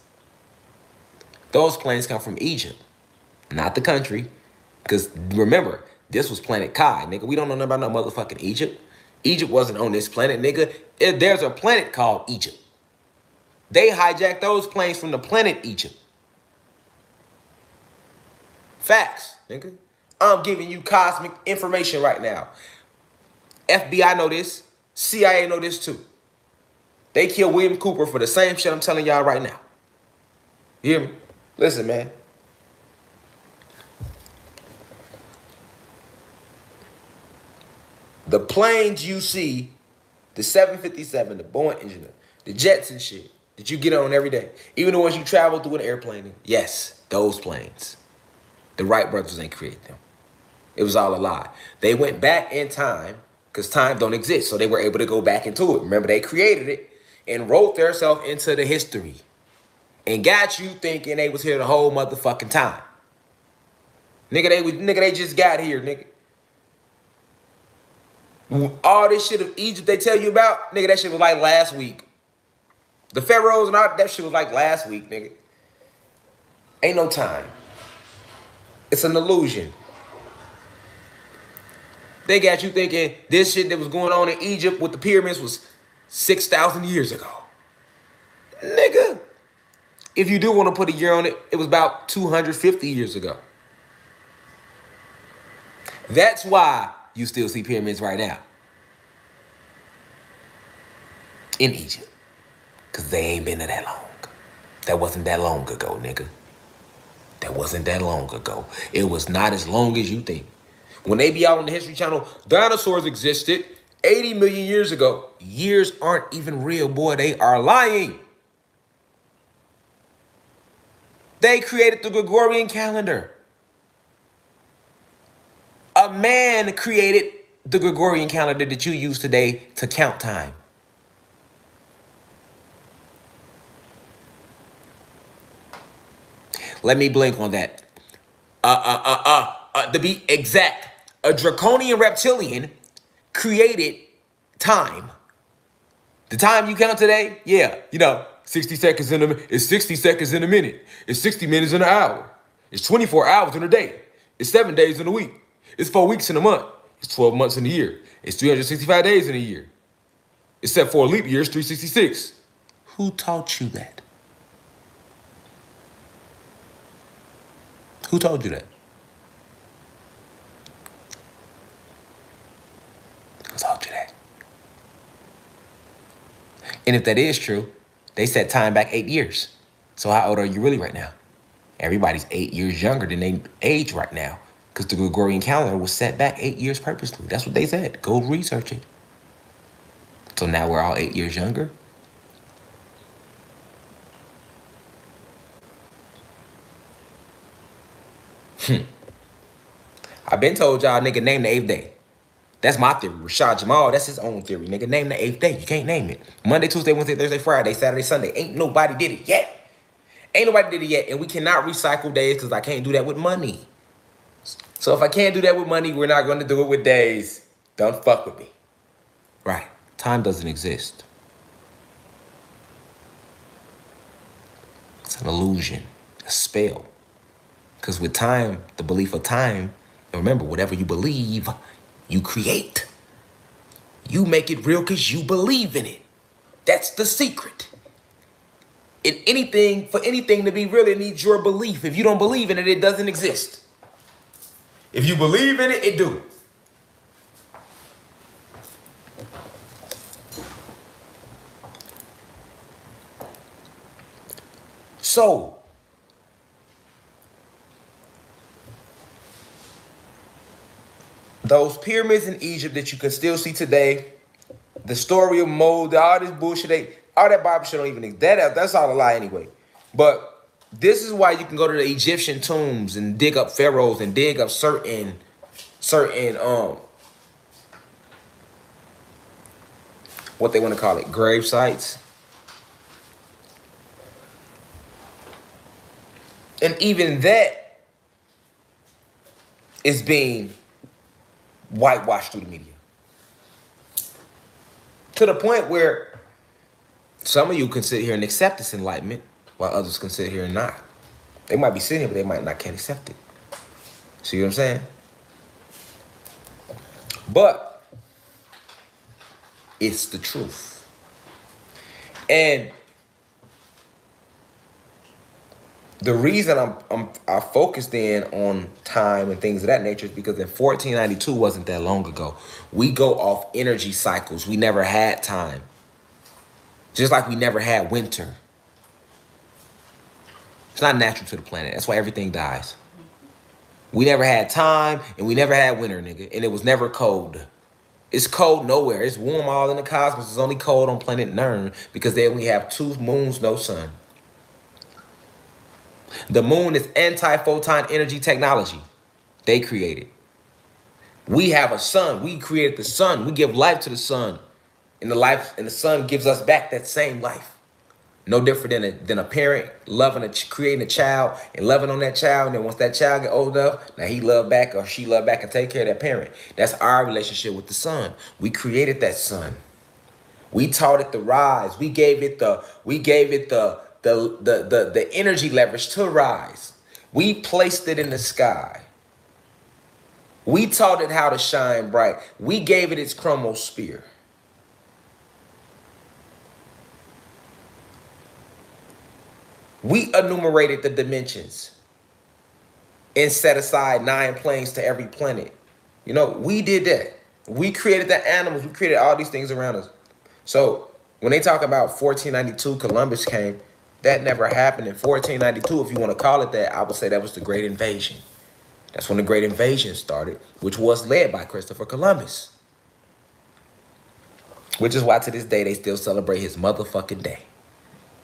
Those planes come from Egypt, not the country. Because remember, this was planet Kai, nigga. We don't know nothing about no motherfucking Egypt. Egypt wasn't on this planet, nigga. There's a planet called Egypt. They hijacked those planes from the planet Egypt. Facts, nigga. I'm giving you cosmic information right now. FBI know this. CIA know this too. They killed William Cooper for the same shit I'm telling y'all right now. You hear me? Listen, man. The planes you see, the 757, the Boeing engine, the jets and shit that you get on every day, even the ones you travel through an airplane in, yes, those planes. The Wright brothers ain't create them. It was all a lie. They went back in time because time don't exist, so they were able to go back into it. Remember, they created it and wrote themselves into the history and got you thinking they was here the whole motherfucking time. Nigga, they just got here, nigga. All this shit of Egypt they tell you about, nigga, that shit was like last week. The pharaohs and all that shit was like last week, nigga. Ain't no time. It's an illusion. They got you thinking this shit that was going on in Egypt with the pyramids was 6,000 years ago. Nigga, if you do want to put a year on it, it was about 250 years ago. That's why you still see pyramids right now in Egypt. Because they ain't been there that long. That wasn't that long ago, nigga. That wasn't that long ago. It was not as long as you think. When they be out on the History Channel, dinosaurs existed 80 million years ago. Years aren't even real, boy. They are lying. They created the Gregorian calendar. A man created the Gregorian calendar that you use today to count time. Let me blink on that. To be exact, a draconian reptilian created time. The time you count today, yeah, 60 seconds in a minute. It's 60 seconds in a minute. It's 60 minutes in an hour. It's 24 hours in a day. It's 7 days in a week. It's 4 weeks in a month. It's 12 months in a year. It's 365 days in a year. Except for a leap year, it's 366. Who taught you that? Who told you that? Who told you that? And if that is true, they set time back 8 years. So how old are you really right now? Everybody's 8 years younger than they age right now because the Gregorian calendar was set back 8 years purposely. That's what they said. Go research it. So now we're all 8 years younger. I've been told y'all, nigga, name the 8th day. That's my theory. Rashad Jamal, that's his own theory. Nigga, name the 8th day. You can't name it. Monday, Tuesday, Wednesday, Thursday, Friday, Saturday, Sunday. Ain't nobody did it yet. Ain't nobody did it yet. And we cannot recycle days because I can't do that with money. So if I can't do that with money, we're not going to do it with days. Don't fuck with me. Right. Time doesn't exist. It's an illusion, a spell. Because with time, the belief of time, and remember, whatever you believe, you create. You make it real because you believe in it. That's the secret. In anything, for anything to be real, it needs your belief. If you don't believe in it, it doesn't exist. If you believe in it, it do. So, those pyramids in Egypt that you can still see today, the story of mold, all this bullshit, all that Bible shit don't even exist. That's all a lie anyway. But this is why you can go to the Egyptian tombs and dig up pharaohs and dig up certain what they want to call it, grave sites. And even that is being whitewashed through the media. To the point where some of you can sit here and accept this enlightenment while others can sit here and not. They might be sitting here, but they might not can't accept it. See what I'm saying? But it's the truth. And the reason I focused in on time and things of that nature is because in 1492 wasn't that long ago. We go off energy cycles. We never had time. Just like we never had winter. It's not natural to the planet. That's why everything dies. We never had time and we never had winter, nigga. And it was never cold. It's cold nowhere. It's warm all in the cosmos. It's only cold on planet Nern because they only have 2 moons, no sun. The moon is anti-photon energy technology. They created. We have a sun. We created the sun. We give life to the sun. And the sun gives us back that same life. No different than a parent creating a child and loving on that child. And then once that child get old enough, now he love back or she love back and take care of that parent. That's our relationship with the sun. We created that sun. We taught it to rise. We gave it the energy leverage to rise. We placed it in the sky. We taught it how to shine bright. We gave it its chromosphere. We enumerated the dimensions and set aside 9 planes to every planet. You know, we did that. We created the animals. We created all these things around us. So when they talk about 1492, Columbus came, that never happened. In 1492, if you want to call it that, I would say that was the Great Invasion. That's when the Great Invasion started, which was led by Christopher Columbus. Which is why to this day they still celebrate his motherfucking day.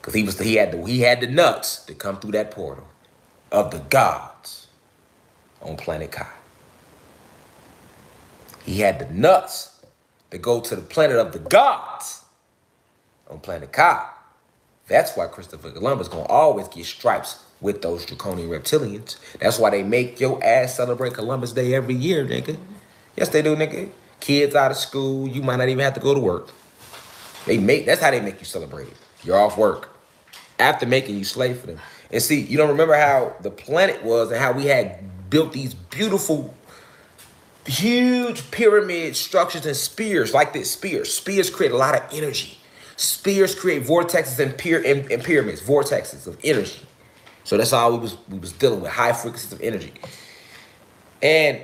Because he had the nuts to come through that portal of the gods on planet Kai. He had the nuts to go to the planet of the gods on planet Kai. That's why Christopher Columbus gonna always get stripes with those draconian reptilians. That's why they make your ass celebrate Columbus Day every year, nigga. Yes, they do, nigga. Kids out of school, you might not even have to go to work. That's how they make you celebrate it. You're off work. After making you slave for them. And see, you don't remember how the planet was and how we had built these beautiful, huge pyramid structures and spears like this. Spears create a lot of energy. Spears create vortexes and pyramids, vortexes of energy. So that's all we was dealing with, high frequencies of energy. And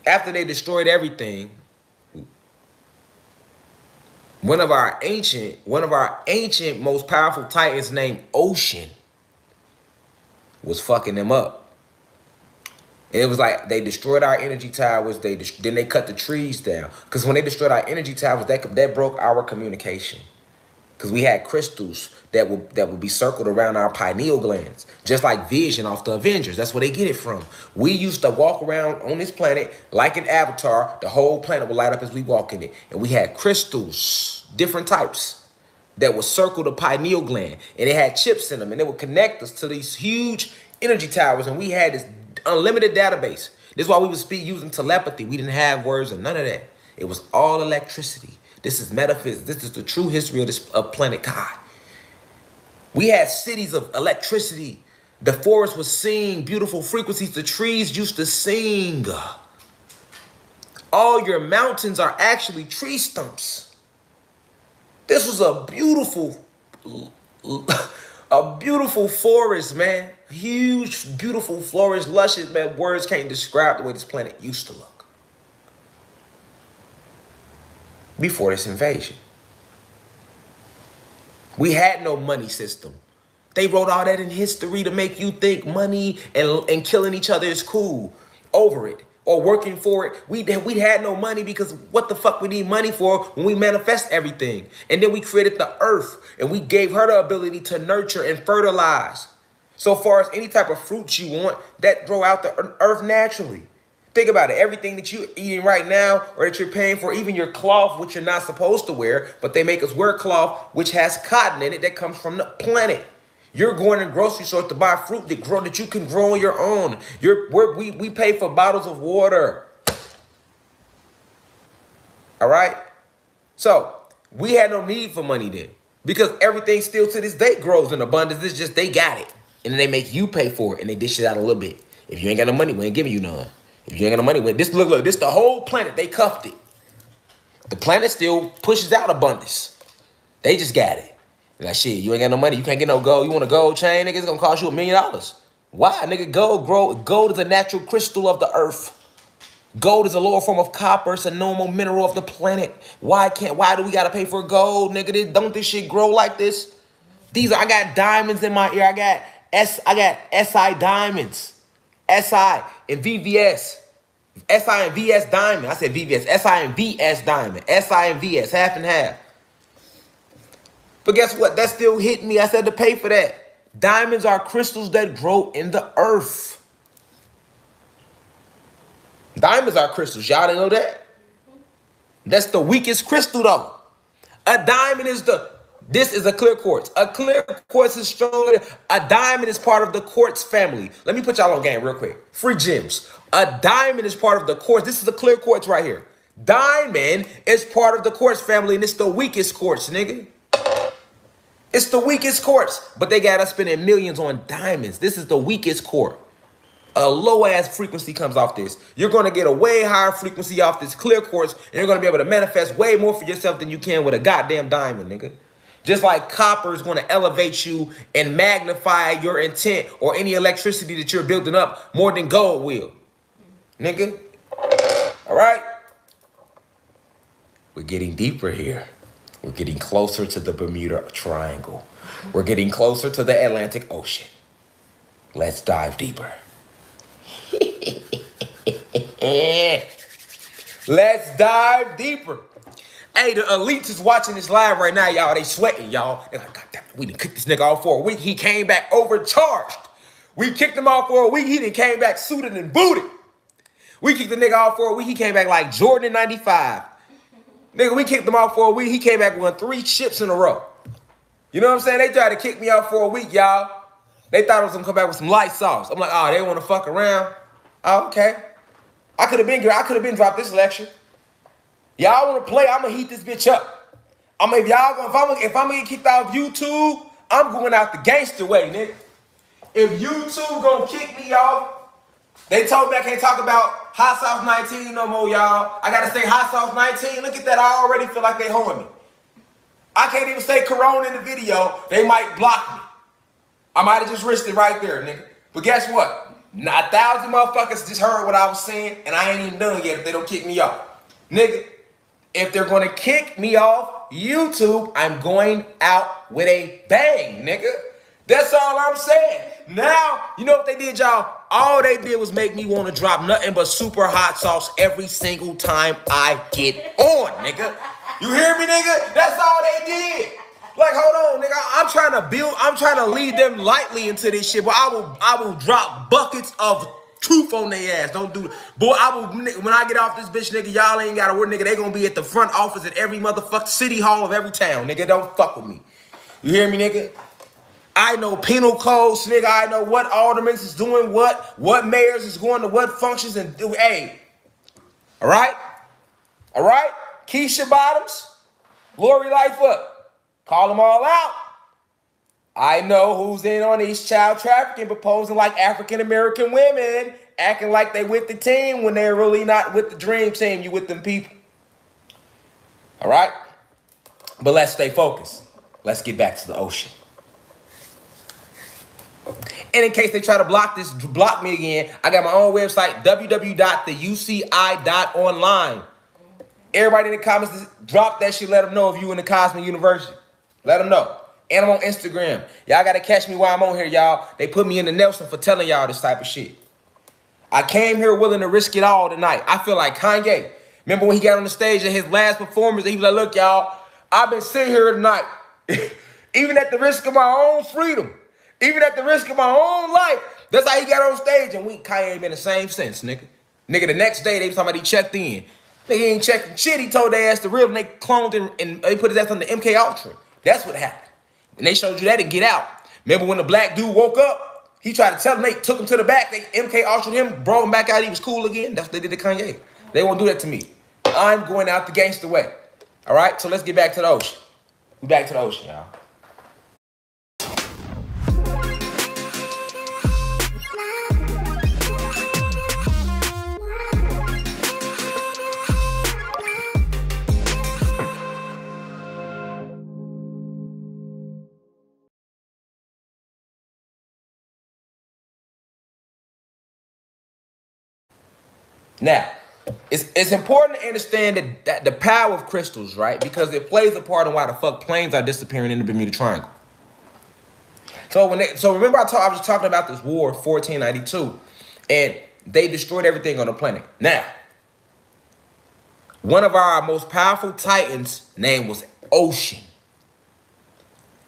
after they destroyed everything, one of our ancient most powerful titans named Ocean was fucking them up. And it was like they destroyed our energy towers. Then they cut the trees down. Because when they destroyed our energy towers, that broke our communication. Because we had crystals that would be circled around our pineal glands. Just like Vision off the Avengers. That's where they get it from. We used to walk around on this planet like an avatar. The whole planet would light up as we walk in it. And we had crystals, different types, that would circle the pineal gland. And it had chips in them. And it would connect us to these huge energy towers. And we had this unlimited database. This is why we would speak using telepathy. We didn't have words or none of that. It was all electricity. This is metaphysics. This is the true history of planet Kai. We had cities of electricity. The forest was singing beautiful frequencies. The trees used to sing. All your mountains are actually tree stumps. This was a beautiful forest, man. Huge, beautiful forest, luscious, man. Words can't describe the way this planet used to look before this invasion. We had no money system. They wrote all that in history to make you think money and killing each other is cool. Over it. Or working for it. We had no money because what the fuck we need money for when we manifest everything? And then we created the earth and we gave her the ability to nurture and fertilize. So far as any type of fruits you want, that grow out the earth naturally. Think about it. Everything that you're eating right now or that you're paying for, even your cloth, which you're not supposed to wear, but they make us wear cloth, which has cotton in it that comes from the planet. You're going to grocery store to buy fruit that you can grow on your own. We pay for bottles of water. All right? So we had no need for money then because everything still to this day grows in abundance. It's just they got it. And then they make you pay for it and they dish it out a little bit. If you ain't got no money, we ain't giving you none. If you ain't got no money, this look, this the whole planet. They cuffed it. The planet still pushes out abundance. They just got it. Like, shit, you ain't got no money. You can't get no gold. You want a gold chain, nigga? It's gonna cost you $1 million. Why, nigga? Gold is a natural crystal of the earth. Gold is a lower form of copper. It's a normal mineral of the planet. Why do we gotta pay for gold, nigga? Don't this shit grow like this? I got diamonds in my ear. I got SI diamonds. SI and VVS. SI and VS diamond. I said VVS. SI and VS diamond. SI and VS, half and half. But guess what? That still hit me. I said to pay for that. Diamonds are crystals that grow in the earth. Diamonds are crystals. Y'all didn't know that? That's the weakest crystal though. A diamond is this is a clear quartz. A clear quartz is stronger. A diamond is part of the quartz family. Let me put y'all on game real quick. Free gems. A diamond is part of the quartz. This is a clear quartz right here. Diamond is part of the quartz family, and it's the weakest quartz, nigga. It's the weakest quartz, but they got us spending millions on diamonds. This is the weakest quartz. A low-ass frequency comes off this. You're going to get a way higher frequency off this clear quartz, and you're going to be able to manifest way more for yourself than you can with a goddamn diamond, nigga. Just like copper is going to elevate you and magnify your intent or any electricity that you're building up more than gold will. Nigga. All right? We're getting deeper here. We're getting closer to the Bermuda Triangle. We're getting closer to the Atlantic Ocean. Let's dive deeper. Let's dive deeper. Hey, the elites is watching this live right now, y'all. They sweating, y'all. They're like, God damn it, we done kicked this nigga off for a week. He came back overcharged. We kicked him off for a week. He done came back suited and booted. We kicked the nigga off for a week. He came back like Jordan in 95. Nigga, we kicked him off for a week. He came back with 3 chips in a row. You know what I'm saying? They tried to kick me out for a week, y'all. They thought I was gonna come back with some light sauce. I'm like, oh, they want to fuck around. Oh, okay. I could have been dropped this lecture. Y'all want to play? I'm gonna heat this bitch up. If I'm gonna get kicked out of YouTube, I'm going out the gangster way, nigga. If YouTube gonna kick me off, they told me I can't talk about Hot Sauce 19 no more, y'all. I gotta say Hot Sauce 19. Look at that. I already feel like they hoeing me. I can't even say Corona in the video. They might block me. I might have just risked it right there, nigga. But guess what? 1,000 motherfuckers just heard what I was saying, and I ain't even done yet if they don't kick me off. Nigga, if they're gonna kick me off YouTube, I'm going out with a bang, nigga. That's all I'm saying. Now, you know what they did, y'all? All they did was make me want to drop nothing but super hot sauce every single time I get on, nigga. You hear me, nigga? That's all they did. Like, hold on, nigga. I'm trying to lead them lightly into this shit, but I will drop buckets of truth on their ass. Don't do it. Boy, when I get off this bitch, nigga, y'all ain't gotta worry, nigga. They gonna be at the front office at every motherfucking city hall of every town, nigga. Don't fuck with me. You hear me, nigga? I know penal codes, nigga. I know what aldermen is doing what mayors is going to what functions and do. Hey, all right? All right? Keisha Bottoms, Lori Lightfoot, call them all out. I know who's in on these child trafficking, proposing like African-American women, acting like they with the team when they're really not with the dream team. You with them people. All right? But let's stay focused. Let's get back to the ocean. And in case they try to block me again, I got my own website, www.theuci.online. Everybody in the comments, drop that shit. Let them know if you in the Cosmic University. Let them know. And I'm on Instagram. Y'all got to catch me while I'm on here, y'all. They put me in the Nelson for telling y'all this type of shit. I came here willing to risk it all tonight. I feel like Kanye. Remember when he got on the stage at his last performance, he was like, look, y'all, I've been sitting here tonight, even at the risk of my own freedom. Even at the risk of my own life. That's how he got on stage. And Kanye ain't been the same since, nigga. Nigga, the next day, they was talking about he checked in. Nigga, he ain't checking shit. He told their ass the real, and they cloned him, and they put his ass on the MK Ultra. That's what happened. And they showed you that to Get Out. Remember when the black dude woke up? He tried to tell him, they took him to the back. They MK Ultra'd him, brought him back out. He was cool again. That's what they did to Kanye. They won't do that to me. I'm going out the gangster way. All right? So let's get back to the ocean. We back to the ocean, y'all. Now, it's important to understand that the power of crystals, right? Because it plays a part in why the fuck planes are disappearing in the Bermuda Triangle. So remember I was talking about this war, 1492, and they destroyed everything on the planet. Now, one of our most powerful titans' name was Ocean.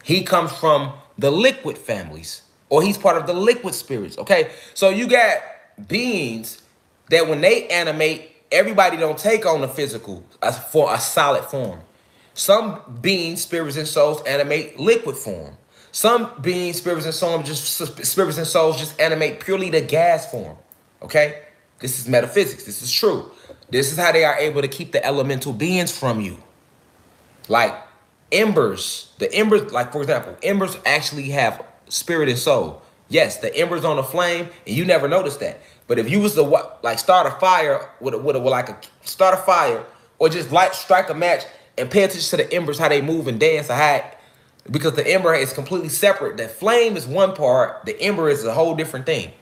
He comes from the liquid families, or he's part of the liquid spirits. Okay, so you got beings that when they animate, everybody don't take on the physical for a solid form. Some beings, spirits and souls animate liquid form. Some beings, spirits and souls just animate purely the gas form. Okay, this is metaphysics. This is true. This is how they are able to keep the elemental beings from you. Like embers, the embers, like for example, embers actually have spirit and soul. Yes, the embers on the flame, and you never noticed that. But if you was to like start a fire start a fire, or just strike a match and pay attention to the embers, how they move and dance, because the ember is completely separate. The flame is one part, the ember is a whole different thing,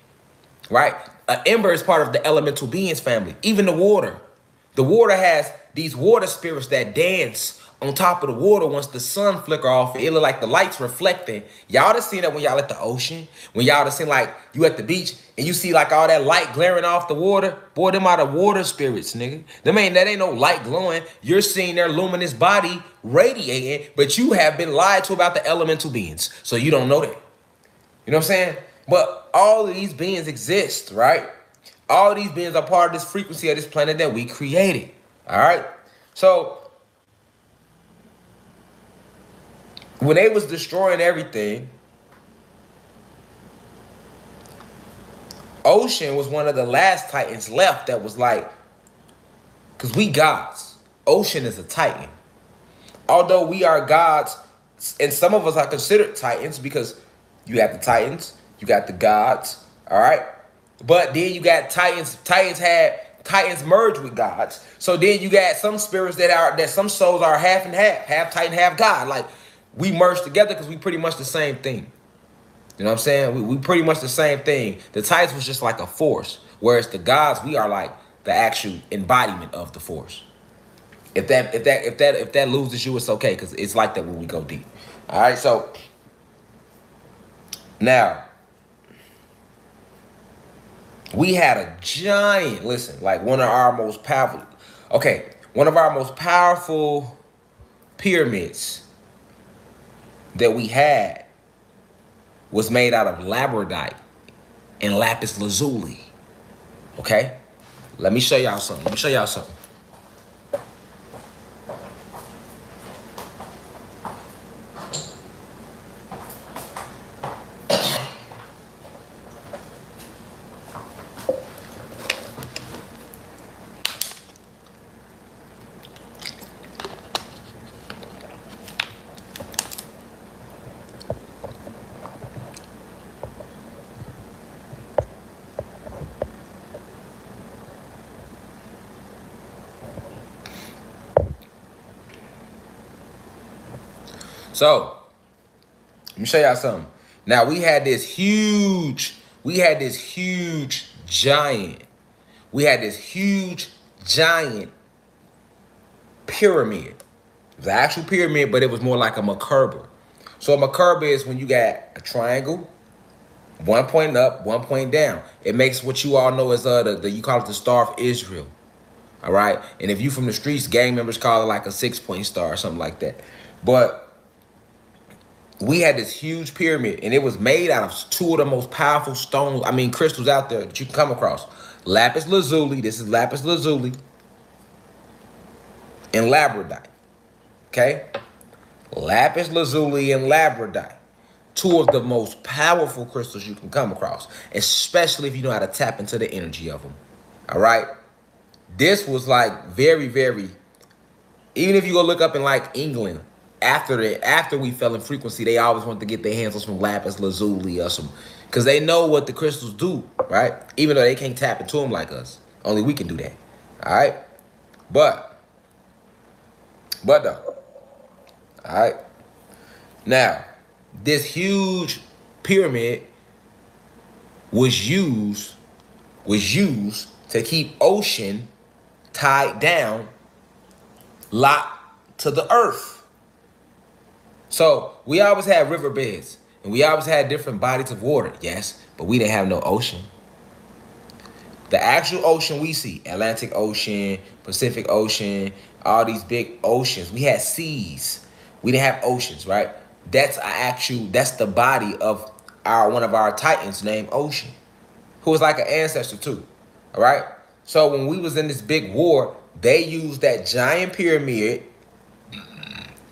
right? An ember is part of the elemental beings family. Even the water has these water spirits that dance on top of the water once the sun flicker off. It look like the lights reflecting. Y'all done seen that when y'all at the ocean, when y'all done seen like you at the beach and you see like all that light glaring off the water. Boy, them are the water spirits, nigga. That ain't no light glowing. You're seeing their luminous body radiating, but you have been lied to about the elemental beings, so you don't know that. You know what I'm saying? But all of these beings exist, right? All of these beings are part of this frequency of this planet that we created. All right? So when they was destroying everything, Ocean was one of the last titans left that was like, because we gods. Ocean is a titan. Although we are gods, and some of us are considered titans because you have the titans, you got the gods, all right? But then you got titans. Titans merge with gods. So then you got some spirits that some souls are half and half titan, half god. Like we merge together because we pretty much the same thing. You know what I'm saying? We pretty much the same thing. The titans was just like a force, whereas the gods, we are like the actual embodiment of the force. If that loses you, it's okay, because it's like that when we go deep. All right, so now we had a giant, listen, like one of our most powerful pyramids that we had was made out of labradorite and lapis lazuli. Okay? Let me show y'all something. So, let me show y'all something. Now we had this huge giant pyramid. It was an actual pyramid, but it was more like a Merkaba. So a Merkaba is when you got a triangle, one point up, one point down. It makes what you all know as you call it the Star of Israel. All right, and if you from the streets, gang members call it like a 6-point star or something like that. But we had this huge pyramid, and it was made out of two of the most powerful crystals out there that you can come across. Lapis lazuli, this is lapis lazuli, and labradorite. Okay? Lapis lazuli and labradorite. Two of the most powerful crystals you can come across, especially if you know how to tap into the energy of them. All right? This was like very, very, even if you go look up in like England, after we fell in frequency, they always want to get their hands on some lapis lazuli or some, because they know what the crystals do, right? Even though they can't tap into them like us. Only we can do that. All right? But though, all right? Now, this huge pyramid was used to keep ocean tied down, locked to the earth. So we always had riverbeds, and we always had different bodies of water, yes, but we didn't have no ocean. The actual ocean we see, Atlantic Ocean, Pacific Ocean, all these big oceans, we had seas. We didn't have oceans, right? That's the body of one of our titans named Ocean, who was like an ancestor too, all right? So when we was in this big war, they used that giant pyramid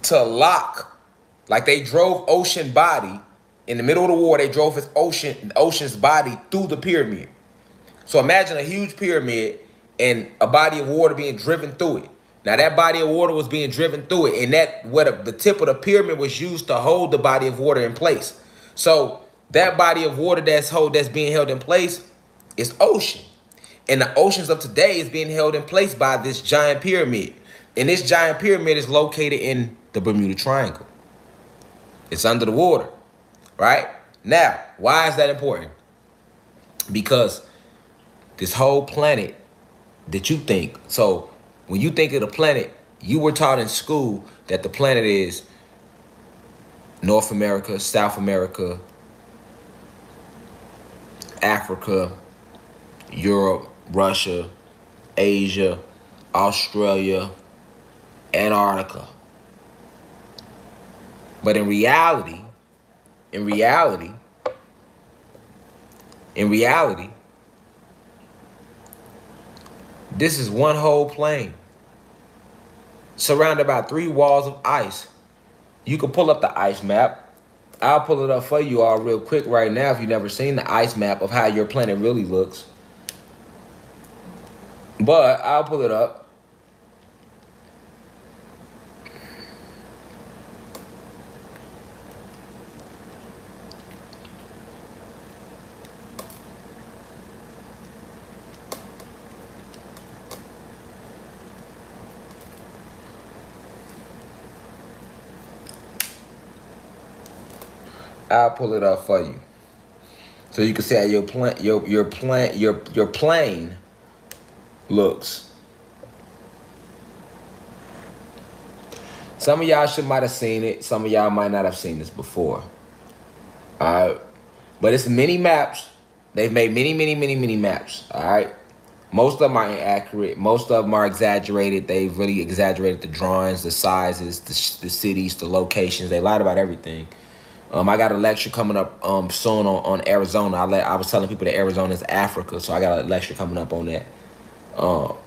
to lock, like they drove Ocean body, in the middle of the war, they drove Ocean's body through the pyramid. So imagine a huge pyramid and a body of water being driven through it. Now that body of water was being driven through it, and that what the tip of the pyramid was used to hold the body of water in place. So that body of water that's being held in place is ocean. And the oceans of today is being held in place by this giant pyramid. And this giant pyramid is located in the Bermuda Triangle. It's under the water, right? Now, why is that important? Because this whole planet that you think, so when you think of the planet, you were taught in school that the planet is North America, South America, Africa, Europe, Russia, Asia, Australia, Antarctica. But in reality, this is one whole plane surrounded by 3 walls of ice. You can pull up the ice map. I'll pull it up for you all real quick right now if you've never seen the ice map of how your planet really looks. But I'll pull it up. I'll pull it up for you, so you can see how your plane looks. Some of y'all might have seen it. Some of y'all might not have seen this before. All right, but it's many maps. They've made many maps. All right, most of them are inaccurate. Most of them are exaggerated. They've really exaggerated the drawings, the sizes, the cities, the locations. They lied about everything. I got a lecture coming up soon on Arizona. I was telling people that Arizona is Africa, so I got a lecture coming up on that. But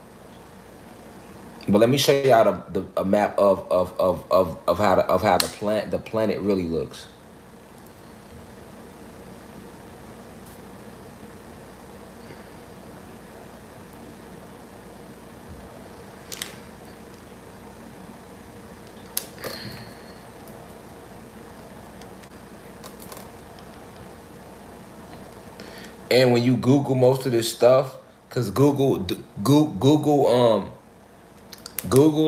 let me show y'all a map of how the planet really looks. And when you Google most of this stuff, cause Google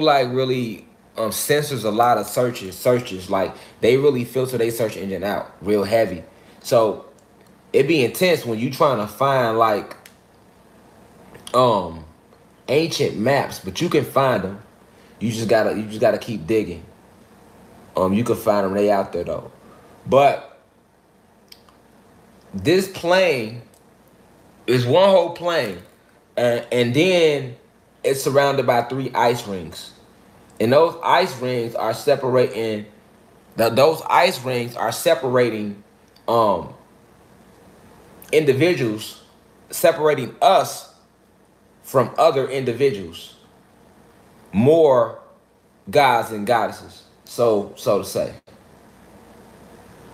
like really censors a lot of searches. Like they really filter their search engine out real heavy. So it be intense when you trying to find like ancient maps, but you can find them. You just gotta keep digging. You can find them. They out there though. But this plane is one whole plane, and then it's surrounded by 3 ice rings, and those ice rings are separating. Those ice rings are separating individuals, separating us from other individuals, more gods and goddesses, so to say.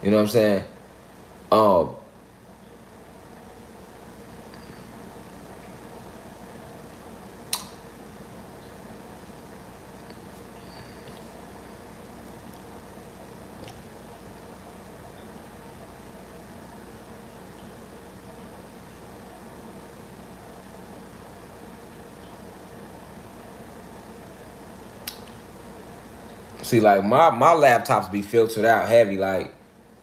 You know what I'm saying? See, like my laptops be filtered out heavy. Like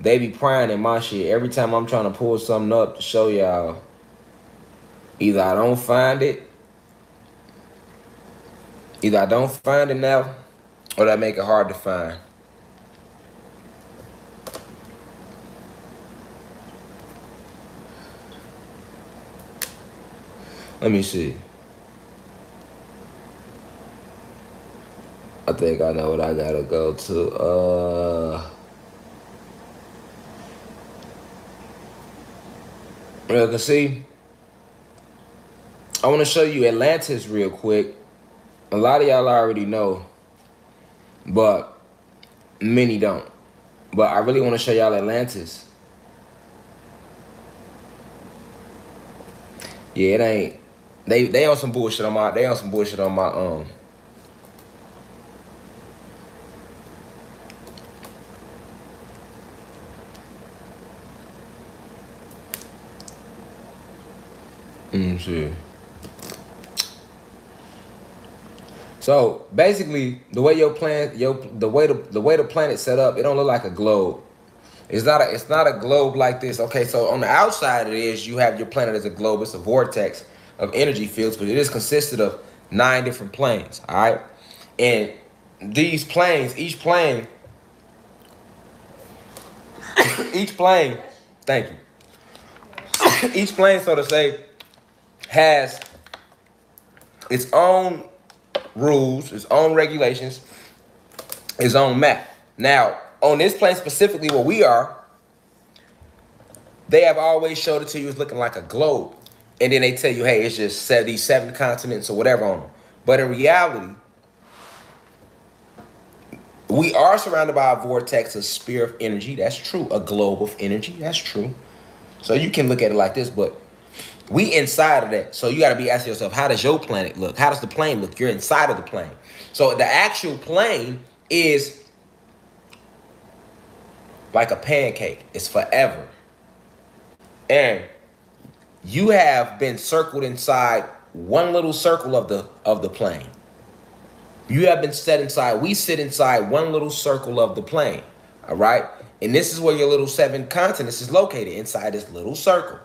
they be prying in my shit every time I'm trying to pull something up to show y'all. Either I don't find it, Either I don't find it now, or that make it hard to find. Let me see. I think I know what I gotta go to. You can see. I want to show you Atlantis real quick. A lot of y'all already know, but many don't. But I really want to show y'all Atlantis. Yeah, it ain't. They on some bullshit on my. They on some bullshit on my See. So basically, the way your planet, the way the planet's set up, it don't look like a globe. It's not a globe like this. Okay, so on the outside it is, you have your planet as a globe. It's a vortex of energy fields, but it is consisted of 9 different planes. All right, and these planes, each plane, each plane, thank you, each plane, so to say, has its own rules, its own regulations, its own map. Now, on this plane specifically where we are, they have always showed it to you as looking like a globe. And then they tell you, hey, it's just these 7 continents or whatever on them. But in reality, we are surrounded by a vortex, a sphere of energy. That's true. A globe of energy. That's true. So you can look at it like this, but we inside of that. So you got to be asking yourself, how does your planet look? How does the plane look? You're inside of the plane. So the actual plane is like a pancake. It's forever. And you have been circled inside one little circle of the plane. You have been set inside. We sit inside one little circle of the plane. All right. And this is where your little 7 continents is located, inside this little circle.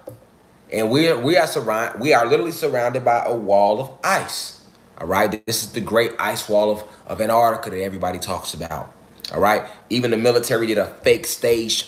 And we are literally surrounded by a wall of ice. All right. This is the great ice wall of Antarctica that everybody talks about. All right. Even the military did a fake stage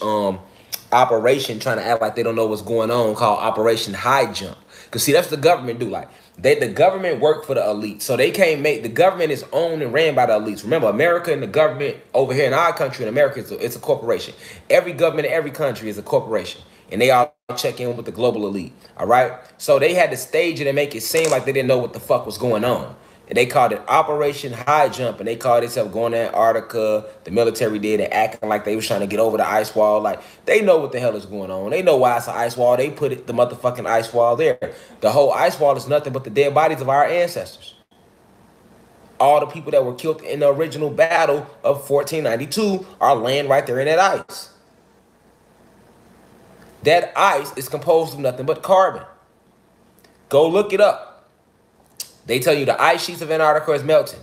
operation trying to act like they don't know what's going on, called Operation High Jump. Because see, that's what the government do. Like the government work for the elite. So they can't make, the government is owned and ran by the elites. Remember, America and the government over here in our country, in America, it's a corporation. Every government in every country is a corporation. And they all check in with the global elite. All right. So they had to stage it and make it seem like they didn't know what the fuck was going on. And they called it Operation High Jump. And they called themselves going to Antarctica. The military did, and acting like they was trying to get over the ice wall. Like, they know what the hell is going on. They know why it's an ice wall. They put the motherfucking ice wall there. The whole ice wall is nothing but the dead bodies of our ancestors. All the people that were killed in the original battle of 1492 are laying right there in that ice. That ice is composed of nothing but carbon. Go look it up. They tell you the ice sheets of Antarctica is melting.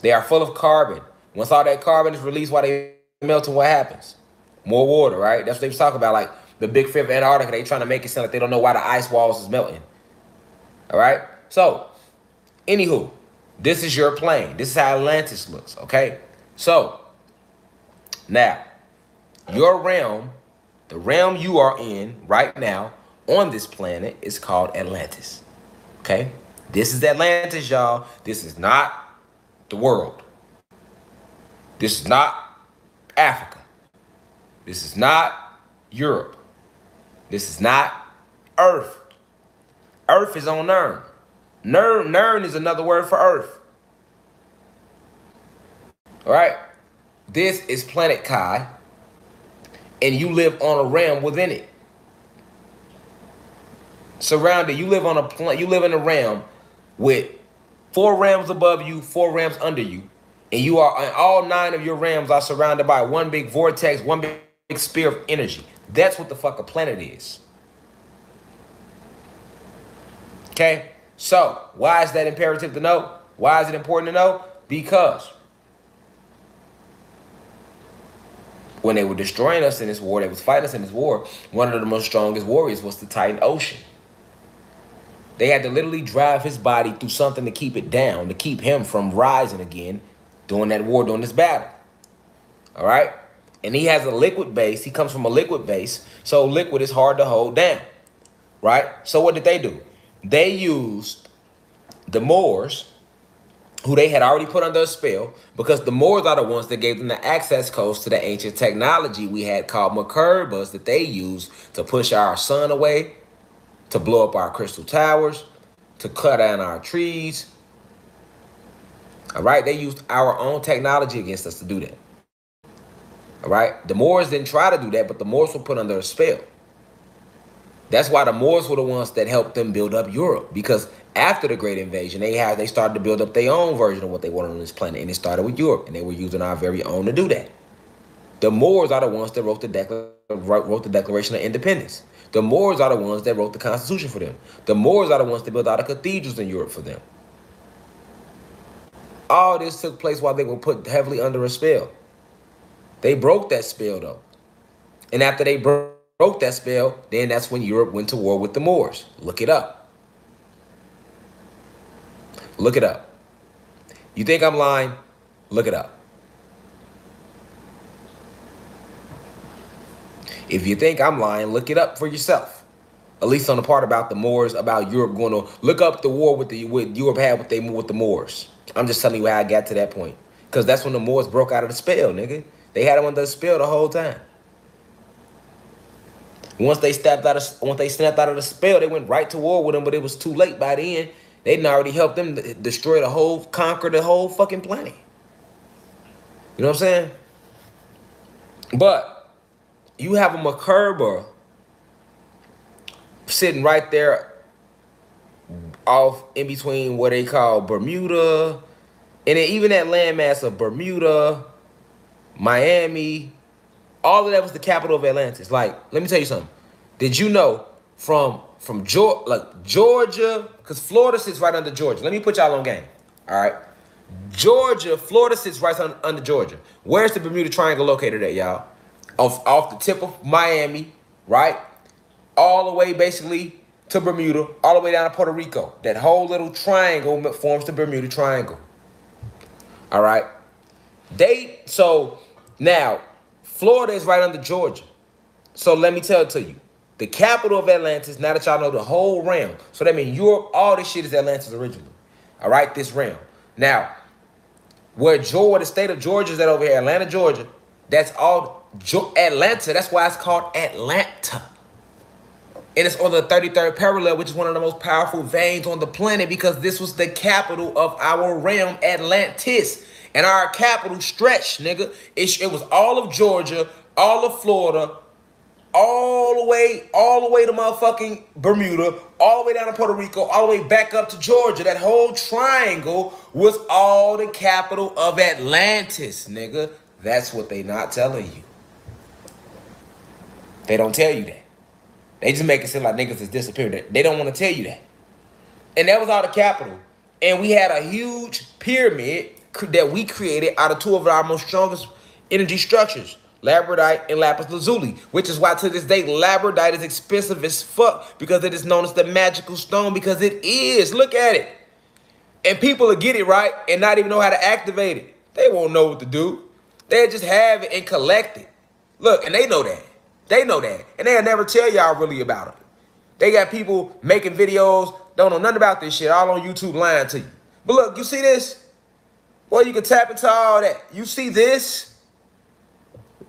They are full of carbon. Once all that carbon is released while they melting, what happens? More water, right? That's what they was talking about. Like the big fear of Antarctica, they trying to make it sound like they don't know why the ice walls is melting. All right? So, anywho, this is your plane. This is how Atlantis looks, okay? So, now, your realm, the realm you are in right now on this planet is called Atlantis. Okay? This is Atlantis, y'all. This is not the world. This is not Africa. This is not Europe. This is not Earth. Earth is on Nern. Nern is another word for Earth. All right? This is Planet Kai, and you live on a realm within it. Surrounded, you live on a planet. You live in a realm with 4 realms above you, 4 realms under you, and you are, all 9 of your realms are surrounded by one big vortex, one big sphere of energy. That's what the fuck a planet is. Okay, so why is that imperative to know? Why is it important to know? Because when they were destroying us in this war, they was fighting us in this war, one of the most strongest warriors was the Titan Ocean. They had to literally drive his body through something to keep it down, to keep him from rising again during that war, during this battle. All right? And he has a liquid base. He comes from a liquid base. So liquid is hard to hold down. Right? So what did they do? They used the Moors, who they had already put under a spell, because the Moors are the ones that gave them the access codes to the ancient technology we had called Macurbas that they used to push our sun away, to blow up our crystal towers, to cut down our trees. All right? They used our own technology against us to do that. All right? The Moors didn't try to do that, but the Moors were put under a spell. That's why the Moors were the ones that helped them build up Europe, because after the Great Invasion, they started to build up their own version of what they wanted on this planet, and it started with Europe, and they were using our very own to do that. The Moors are the ones that wrote the Declaration of Independence. The Moors are the ones that wrote the Constitution for them. The Moors are the ones that built all the cathedrals in Europe for them. All this took place while they were put heavily under a spell. They broke that spell, though. And after they broke that spell, then that's when Europe went to war with the Moors. Look it up. Look it up. You think I'm lying? Look it up. If you think I'm lying, look it up for yourself. At least on the part about the Moors, about Europe going to look up the war with Europe had with the Moors. I'm just telling you how I got to that point, because that's when the Moors broke out of the spell, nigga. They had them under the spell the whole time. Once they snapped out of the spell, they went right to war with them, but it was too late by then. They didn't already help them conquer the whole fucking planet. You know what I'm saying? But you have a Macurba sitting right there off in between what they call Bermuda, and then even that landmass of Bermuda, Miami, all of that was the capital of Atlantis. Like, let me tell you something. Did you know from Georgia, because Florida sits right under Georgia. Let me put y'all on game. All right. Florida sits right under Georgia. Where's the Bermuda Triangle located at, y'all? Off the tip of Miami, right? All the way basically to Bermuda, all the way down to Puerto Rico. That whole little triangle forms the Bermuda Triangle. All right. So now Florida is right under Georgia. So let me tell it to you. The capital of Atlantis, now that y'all know the whole realm. So that means Europe, all this shit is Atlantis originally. All right, this realm. Now, where the state of Georgia is at over here, Atlanta, Georgia, that's all Atlanta. That's why it's called Atlanta. And it's on the 33rd parallel, which is one of the most powerful veins on the planet, because this was the capital of our realm, Atlantis. And our capital stretched, nigga. It was all of Georgia, all of Florida, all the way to motherfucking Bermuda, all the way down to Puerto Rico, all the way back up to Georgia. That whole triangle was all the capital of Atlantis, nigga. That's what they not telling you. They don't tell you that. They just make it seem like niggas is disappeared. They don't want to tell you that. And that was all the capital. And we had a huge pyramid that we created out of two of our most strongest energy structures, labradorite and lapis lazuli, which is why to this day labradorite is expensive as fuck, because it is known as the magical stone, because it is. Look at it. And people will get it right and not even know how to activate it. They won't know what to do. They'll just have it and collect it. Look, and they know that. They know that. And they'll never tell y'all really about it. They got people making videos, don't know nothing about this shit, all on YouTube lying to you. But look, you see this? Well, you can tap into all that. You see this?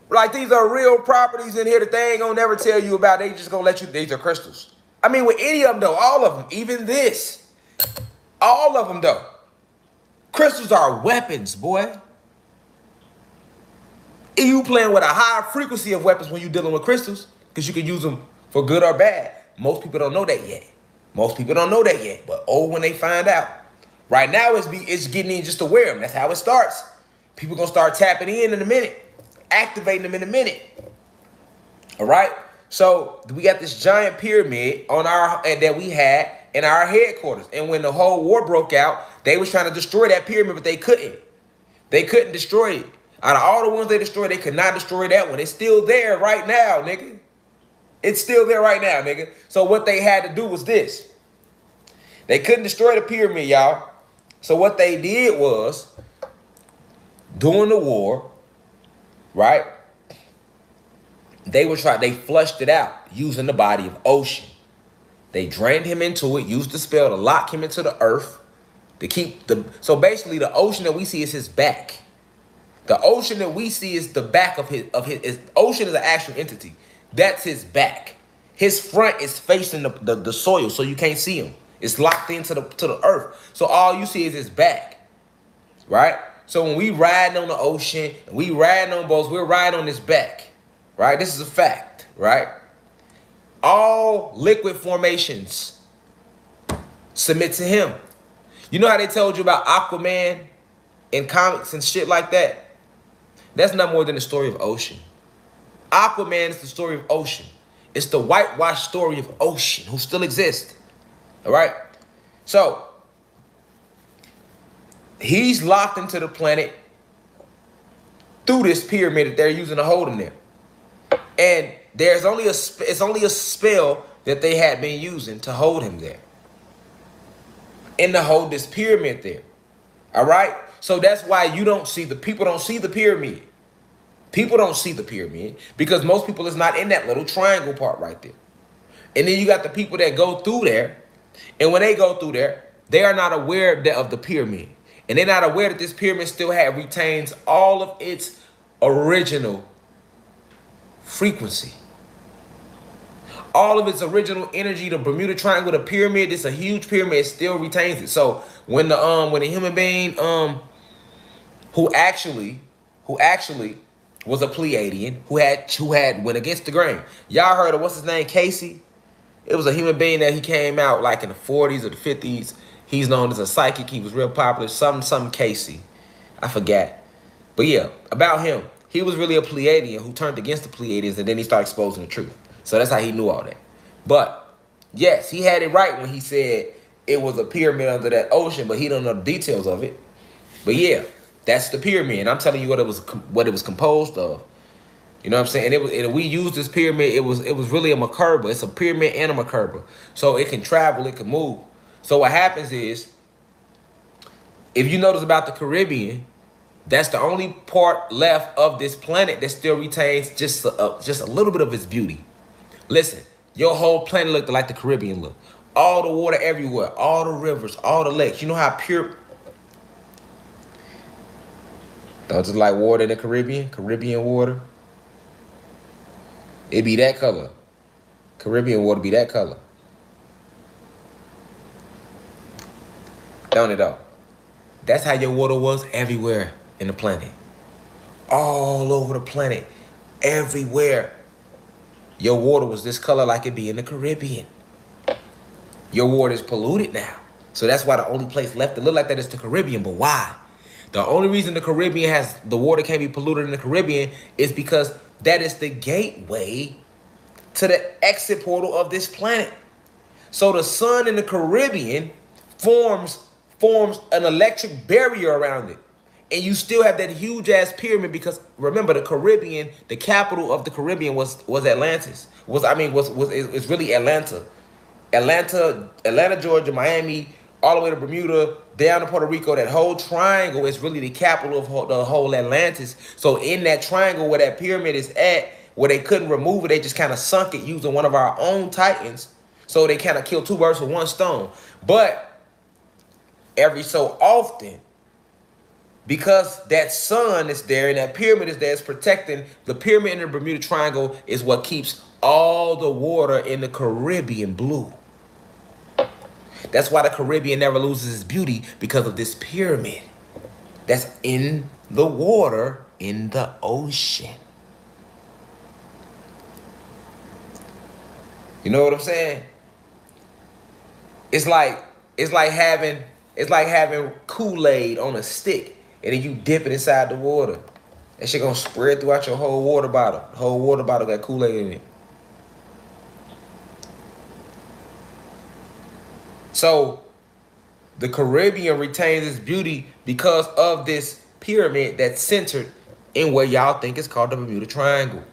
Like, these are real properties in here that they ain't gonna never tell you about. They just gonna let you, these are crystals. I mean, with any of them though, all of them, even this. All of them though. Crystals are weapons, boy. And you playing with a high frequency of weapons when you're dealing with crystals, because you can use them for good or bad. Most people don't know that yet. Most people don't know that yet. But oh, when they find out. Right now, it's getting in just to wear them. That's how it starts. People gonna start tapping in a minute, activating them in a minute. All right. So we got this giant pyramid on that we had in our headquarters. And when the whole war broke out, they was trying to destroy that pyramid, but they couldn't. They couldn't destroy it. Out of all the ones they destroyed, they could not destroy that one. It's still there right now, nigga. It's still there right now, nigga. So what they had to do was this. They couldn't destroy the pyramid, y'all. So what they did was, during the war, right? They flushed it out using the body of Ocean. They drained him into it, used the spell to lock him into the earth, to keep so basically the Ocean that we see is his back. The Ocean that we see is the back of his Ocean is an actual entity. That's his back. His front is facing the soil, so you can't see him. It's locked into the earth. So all you see is his back. Right? So when we riding on the ocean, and we riding on boats, we're riding on his back. Right? This is a fact, right? All liquid formations submit to him. You know how they told you about Aquaman in comics and shit like that? That's not more than the story of Ocean. Aquaman is the story of Ocean. It's the whitewashed story of Ocean, who still exists. All right? So, he's locked into the planet through this pyramid that they're using to hold him there. And it's only a spell that they had been using to hold him there. And to hold this pyramid there. All right? So that's why people don't see the pyramid. People don't see the pyramid because most people is not in that little triangle part right there. And then you got the people that go through there. And when they go through there, they are not aware of the pyramid. And they're not aware that this pyramid still retains all of its original frequency. All of its original energy, the Bermuda Triangle, the pyramid, it's a huge pyramid, it still retains it. So when the human being who actually was a Pleiadian, who had went against the grain. Y'all heard of what's his name, Casey? It was a human being that he came out like in the 40s or the 50s. He's known as a psychic. He was real popular. Some Casey. I forgot. But yeah, about him. He was really a Pleiadian who turned against the Pleiadians, and then he started exposing the truth. So that's how he knew all that. But yes, he had it right when he said it was a pyramid under that ocean, but he don't know the details of it. But yeah, that's the pyramid. I'm telling you what it was composed of. You know what I'm saying? And we used this pyramid. It was really a Merkaba. It's a pyramid and a Merkaba. So it can travel, it can move. So what happens is, if you notice about the Caribbean, that's the only part left of this planet that still retains just a little bit of its beauty. Listen, your whole planet looked like the Caribbean look. All the water everywhere, all the rivers, all the lakes. You know how pure... Don't just like water in the Caribbean? Caribbean water? It be that color. Caribbean water be that color. Don't it though? That's how your water was everywhere in the planet. All over the planet. Everywhere. Your water was this color like it be in the Caribbean. Your water is polluted now. So that's why the only place left to look like that is the Caribbean. But why? The only reason the Caribbean the water can't be polluted in the Caribbean is because that is the gateway to the exit portal of this planet. So the sun in the Caribbean forms an electric barrier around it. And you still have that huge ass pyramid because remember the Caribbean, the capital of the Caribbean was Atlantis. It's really Atlanta. Atlanta, Georgia, Miami, all the way to Bermuda, down to Puerto Rico. That whole triangle is really the capital of the whole Atlantis. So in that triangle where that pyramid is at, where they couldn't remove it, they just kind of sunk it using one of our own titans. So they kind of killed two birds with one stone. But every so often, because that sun is there and that pyramid is there, it's protecting the pyramid in the Bermuda Triangle is what keeps all the water in the Caribbean blue. That's why the Caribbean never loses its beauty, because of this pyramid that's in the water in the ocean. You know what I'm saying? It's like having Kool-Aid on a stick and then you dip it inside the water. That shit gonna spread throughout your whole water bottle. The whole water bottle got Kool-Aid in it. So the Caribbean retains its beauty because of this pyramid that's centered in what y'all think is called the Bermuda Triangle.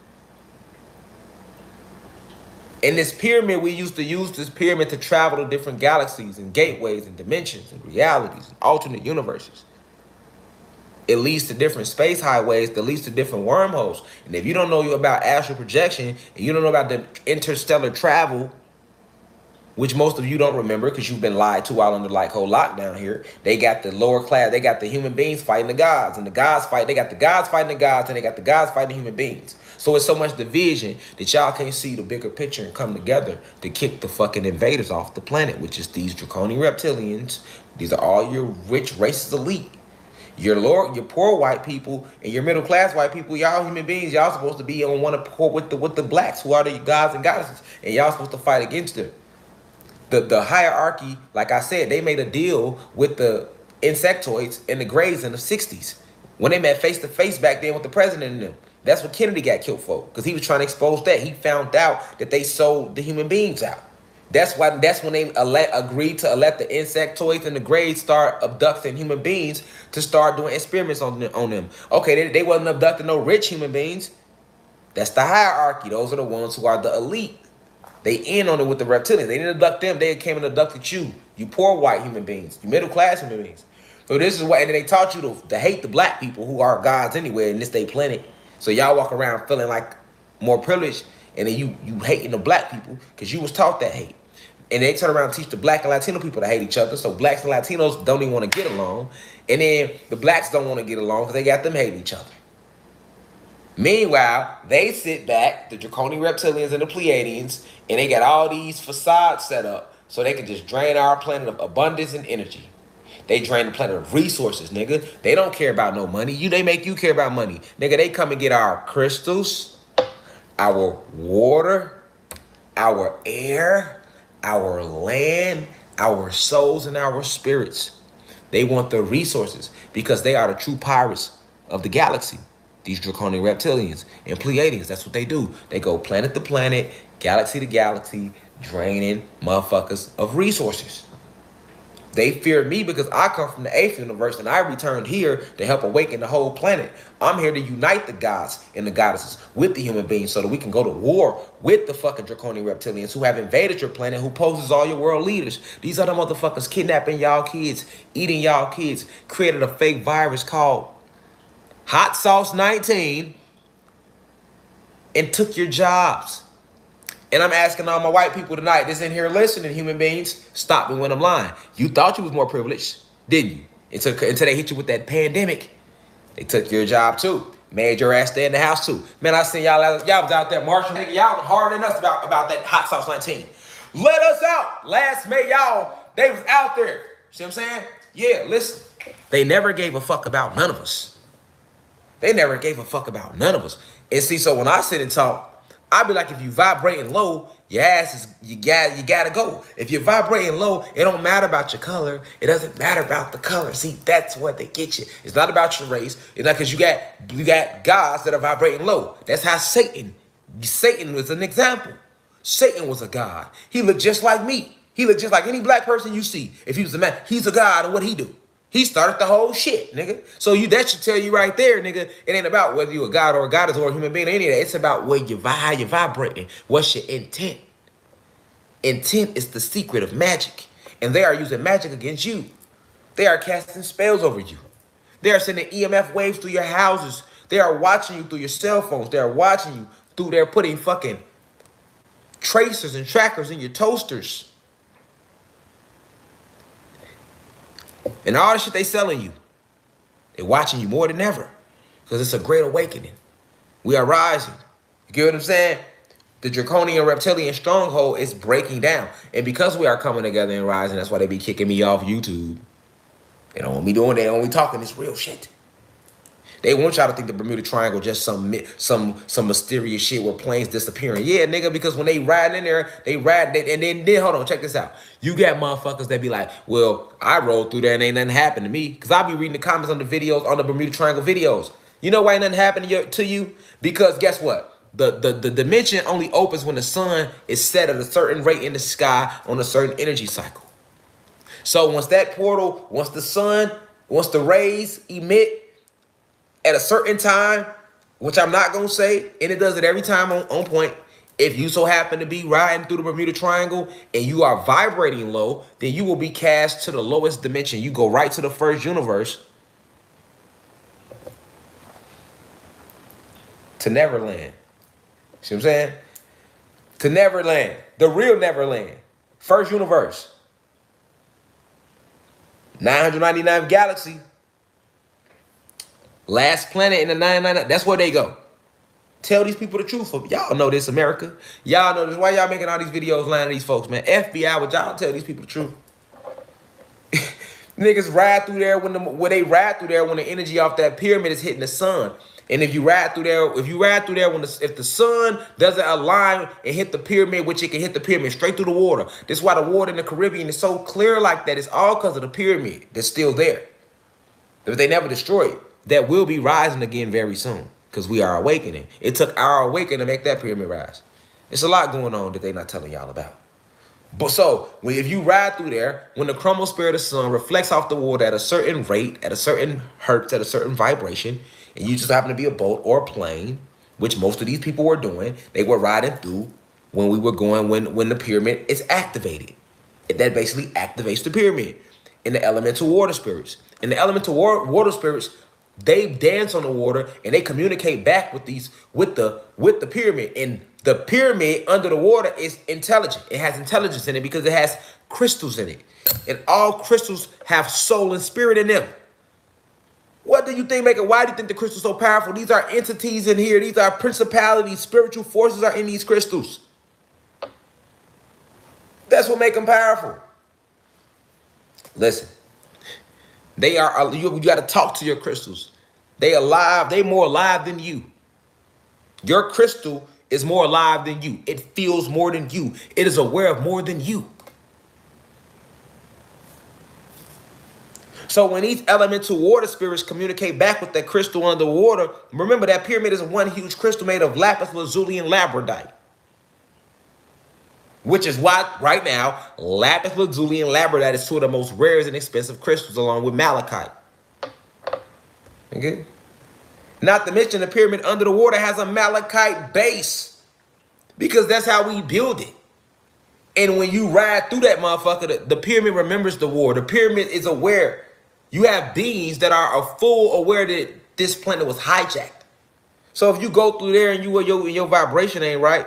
In this pyramid, we used to use this pyramid to travel to different galaxies and gateways and dimensions and realities and alternate universes. It leads to different space highways that leads to different wormholes. And if you don't know about astral projection and you don't know about the interstellar travel, which most of you don't remember because you've been lied to out under like whole lockdown here. They got the lower class, they got the human beings fighting the gods, and the gods fight, they got the gods fighting the gods, and they got the gods fighting the human beings. So it's so much division that y'all can't see the bigger picture and come together to kick the fucking invaders off the planet, which is these draconian reptilians. These are all your rich racist elite. Your poor white people and your middle class white people, y'all human beings, y'all supposed to be on one accord with the blacks who are the gods and goddesses, and y'all supposed to fight against them. The hierarchy, like I said, they made a deal with the insectoids and the Greys in the 60s when they met face to face back then with the president and them. That's what Kennedy got killed for, because he was trying to expose that. He found out that they sold the human beings out. That's when they agreed to let the insectoids and the Greys start abducting human beings to start doing experiments on them. Okay, they wasn't abducting no rich human beings. That's the hierarchy. Those are the ones who are the elite. They in on it with the reptilians. They didn't abduct them. They came and abducted you. You poor white human beings. You middle class human beings. So this is why, and then they taught you to hate the black people who are gods anyway in this day planet. So y'all walk around feeling like more privileged, and then you hating the black people because you was taught that hate. And they turn around and teach the black and Latino people to hate each other. So blacks and Latinos don't even want to get along. And then the blacks don't want to get along because they got them hating each other. Meanwhile, they sit back, the draconian reptilians and the Pleiadians, and they got all these facades set up so they can just drain our planet of abundance and energy. They drain the planet of resources, nigga. They don't care about no money. They make you care about money. Nigga, they come and get our crystals, our water, our air, our land, our souls, and our spirits. They want the resources because they are the true pirates of the galaxy. These draconian reptilians and Pleiadians, that's what they do. They go planet to planet, galaxy to galaxy, draining motherfuckers of resources. They fear me because I come from the 8th universe and I returned here to help awaken the whole planet. I'm here to unite the gods and the goddesses with the human beings so that we can go to war with the fucking draconian reptilians who have invaded your planet, who poses all your world leaders. These are the motherfuckers kidnapping y'all kids, eating y'all kids, created a fake virus called Hot Sauce 19 and took your jobs. And I'm asking all my white people tonight that's in here listening, human beings, stop me when I'm lying. You thought you was more privileged, didn't you? Until they hit you with that pandemic. They took your job too. Made your ass stay in the house too. Man, I seen y'all was out there marching, nigga. Y'all was harder than us about that Hot Sauce 19. Let us out. Last May, y'all, they was out there. See what I'm saying? Yeah, listen. They never gave a fuck about none of us. They never gave a fuck about none of us. And see, so when I sit and talk, I be like, if you vibrating low, your ass is you gotta go. If you're vibrating low, it don't matter about your color. It doesn't matter about the color. See, that's what they get you. It's not about your race. It's not because you got gods that are vibrating low. That's how Satan was an example. Satan was a god. He looked just like me. He looked just like any black person you see. If he was a man, he's a god, and what he do? He started the whole shit, nigga. So that should tell you right there, nigga, it ain't about whether you a god or a goddess or a human being or any of that. It's about how you're vibrating. What's your intent? Intent is the secret of magic. And they are using magic against you. They are casting spells over you. They are sending EMF waves through your houses. They are watching you through your cell phones. They are watching you through, they're putting fucking tracers and trackers in your toasters. And all the shit they selling you, they're watching you more than ever because it's a great awakening. We are rising. You get what I'm saying? The draconian reptilian stronghold is breaking down. And because we are coming together and rising, that's why they be kicking me off YouTube. They don't want me doing that. They don't want me talking this real shit. They want y'all to think the Bermuda Triangle just some mysterious shit where planes disappearing. Yeah, nigga, because when they ride in there, and then hold on, check this out. You got motherfuckers that be like, well, I rolled through there and ain't nothing happened to me. Because I be reading the comments on the videos, on the Bermuda Triangle videos. You know why ain't nothing happened to you? Because guess what? The dimension only opens when the sun is set at a certain rate in the sky on a certain energy cycle. So once that portal, once the rays emit at a certain time, which I'm not going to say, and it does it every time on point, If you so happen to be riding through the Bermuda Triangle and you are vibrating low, then you will be cast to the lowest dimension. You go right to the first universe, to Neverland. See what I'm saying? To Neverland, the real Neverland, first universe, 999th galaxy, last planet in the 999. That's where they go. Tell these people the truth. Y'all know this, America. Y'all know this. Why y'all making all these videos lying to these folks, man? FBI, would y'all tell these people the truth? Niggas ride through there when the energy off that pyramid is hitting the sun. And if you ride through there, if the sun doesn't align and hit the pyramid, which it can hit the pyramid straight through the water. This is why the water in the Caribbean is so clear like that. It's all because of the pyramid that's still there. If they never destroy it, that will be rising again very soon. Because we are awakening. It took our awakening to make that pyramid rise. It's a lot going on that they're not telling y'all about. But so, if you ride through there, when the chromosphere of the sun reflects off the water at a certain rate, at a certain hertz, at a certain vibration, and you just happen to be a boat or a plane, which most of these people were doing, they were riding through when we were going, when the pyramid is activated. That basically activates the pyramid. And the elemental water spirits. And the elemental water spirits, they dance on the water and they communicate back with the pyramid. And the pyramid under the water is intelligent. It has intelligence in it because it has crystals in it. And all crystals have soul and spirit in them. What do you think why do you think the crystals so powerful? These are entities in here. These are principalities. Spiritual forces are in these crystals. That's what makes them powerful. Listen. They are, you got to talk to your crystals. They alive. They more alive than you. Your crystal is more alive than you. It feels more than you. It is aware of more than you. So when these elemental water spirits communicate back with that crystal underwater, remember that pyramid is one huge crystal made of lapis lazuli and labradorite. Which is why, right now, lapis lazuli and labradorite is two of the most rare and expensive crystals, along with malachite. Okay? Not to mention the pyramid under the water has a malachite base. Because that's how we build it. And when you ride through that motherfucker, the pyramid remembers the war. The pyramid is aware. You have beings that are full aware that this planet was hijacked. So if you go through there and your vibration ain't right,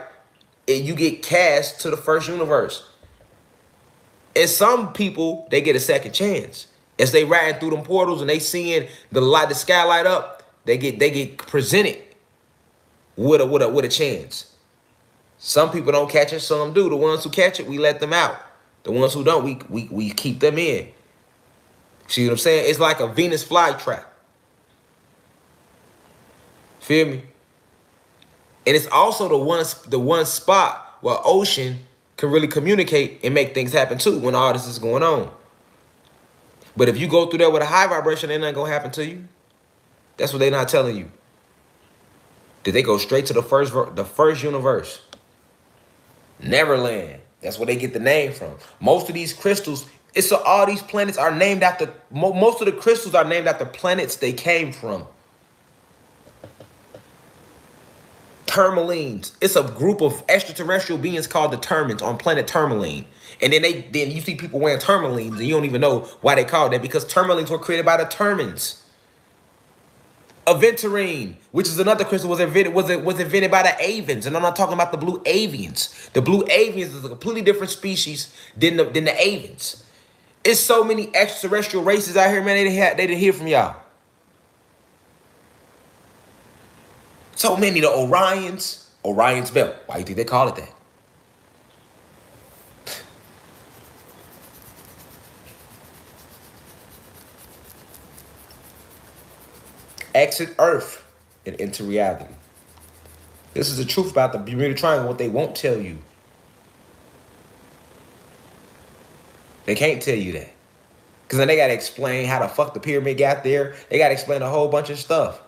and you get cast to the first universe. And some people, they get a second chance. As they riding through them portals and they seeing the sky light up, they get presented with a chance. Some people don't catch it, some do. The ones who catch it, we let them out. The ones who don't, we keep them in. See what I'm saying? It's like a Venus flytrap. Feel me? And it's also the one spot where ocean can really communicate and make things happen too when all this is going on. But if you go through there with a high vibration, ain't nothing gonna happen to you. That's what they're not telling you. Did they go straight to the first universe? Neverland. That's where they get the name from. Most of these crystals, all these planets are named after, most of the crystals are named after planets they came from. Tourmalines. It's a group of extraterrestrial beings called the Termins on planet Tourmaline. And then you see people wearing tourmalines and you don't even know why they call that, because tourmalines were created by the Termins. Aventurine, which is another crystal, was invented by the Avians, and I'm not talking about the blue avians. The blue avians is a completely different species than the avians. It's so many extraterrestrial races out here, man. They didn't hear from y'all. So many, the Orion's belt. Why do you think they call it that? Exit Earth and enter reality. This is the truth about the Bermuda Triangle, what they won't tell you. They can't tell you that. Because then they got to explain how the fuck the pyramid got there. They got to explain a whole bunch of stuff.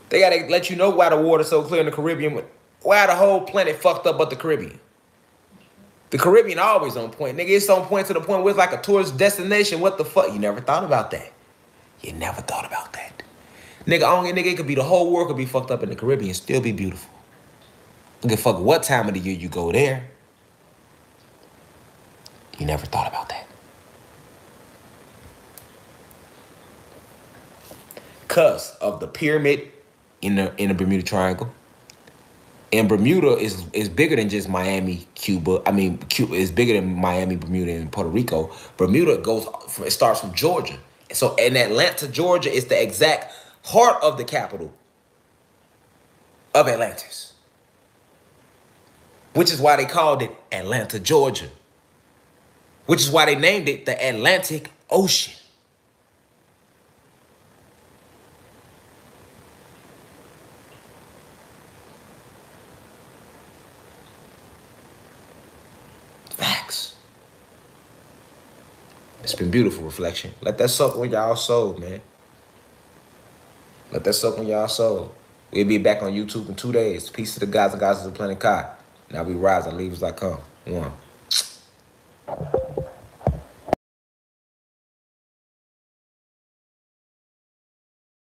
They got to let you know why the water's so clear in the Caribbean. Why the whole planet fucked up but the Caribbean. The Caribbean always on point. Nigga, it's on point to the point where it's like a tourist destination. What the fuck? You never thought about that. You never thought about that. Nigga, it could be the whole world could be fucked up in the Caribbean, still be beautiful. Give a fuck what time of the year you go there. You never thought about that. Because of the pyramid in the Bermuda Triangle. And Bermuda is bigger than just Miami, Cuba. I mean, Cuba is bigger than Miami, Bermuda, and Puerto Rico. Bermuda it starts from Georgia. So in Atlanta, Georgia is the exact heart of the capital of Atlantis. Which is why they called it Atlanta, Georgia. Which is why they named it the Atlantic Ocean. Facts. It's been beautiful, Reflection. Let that soak on y'all soul, man. Let that soak on y'all soul. We'll be back on YouTube in 2 days. Peace to the guys and goddesses of Planet Kai. Now we rise and leave as I come. One.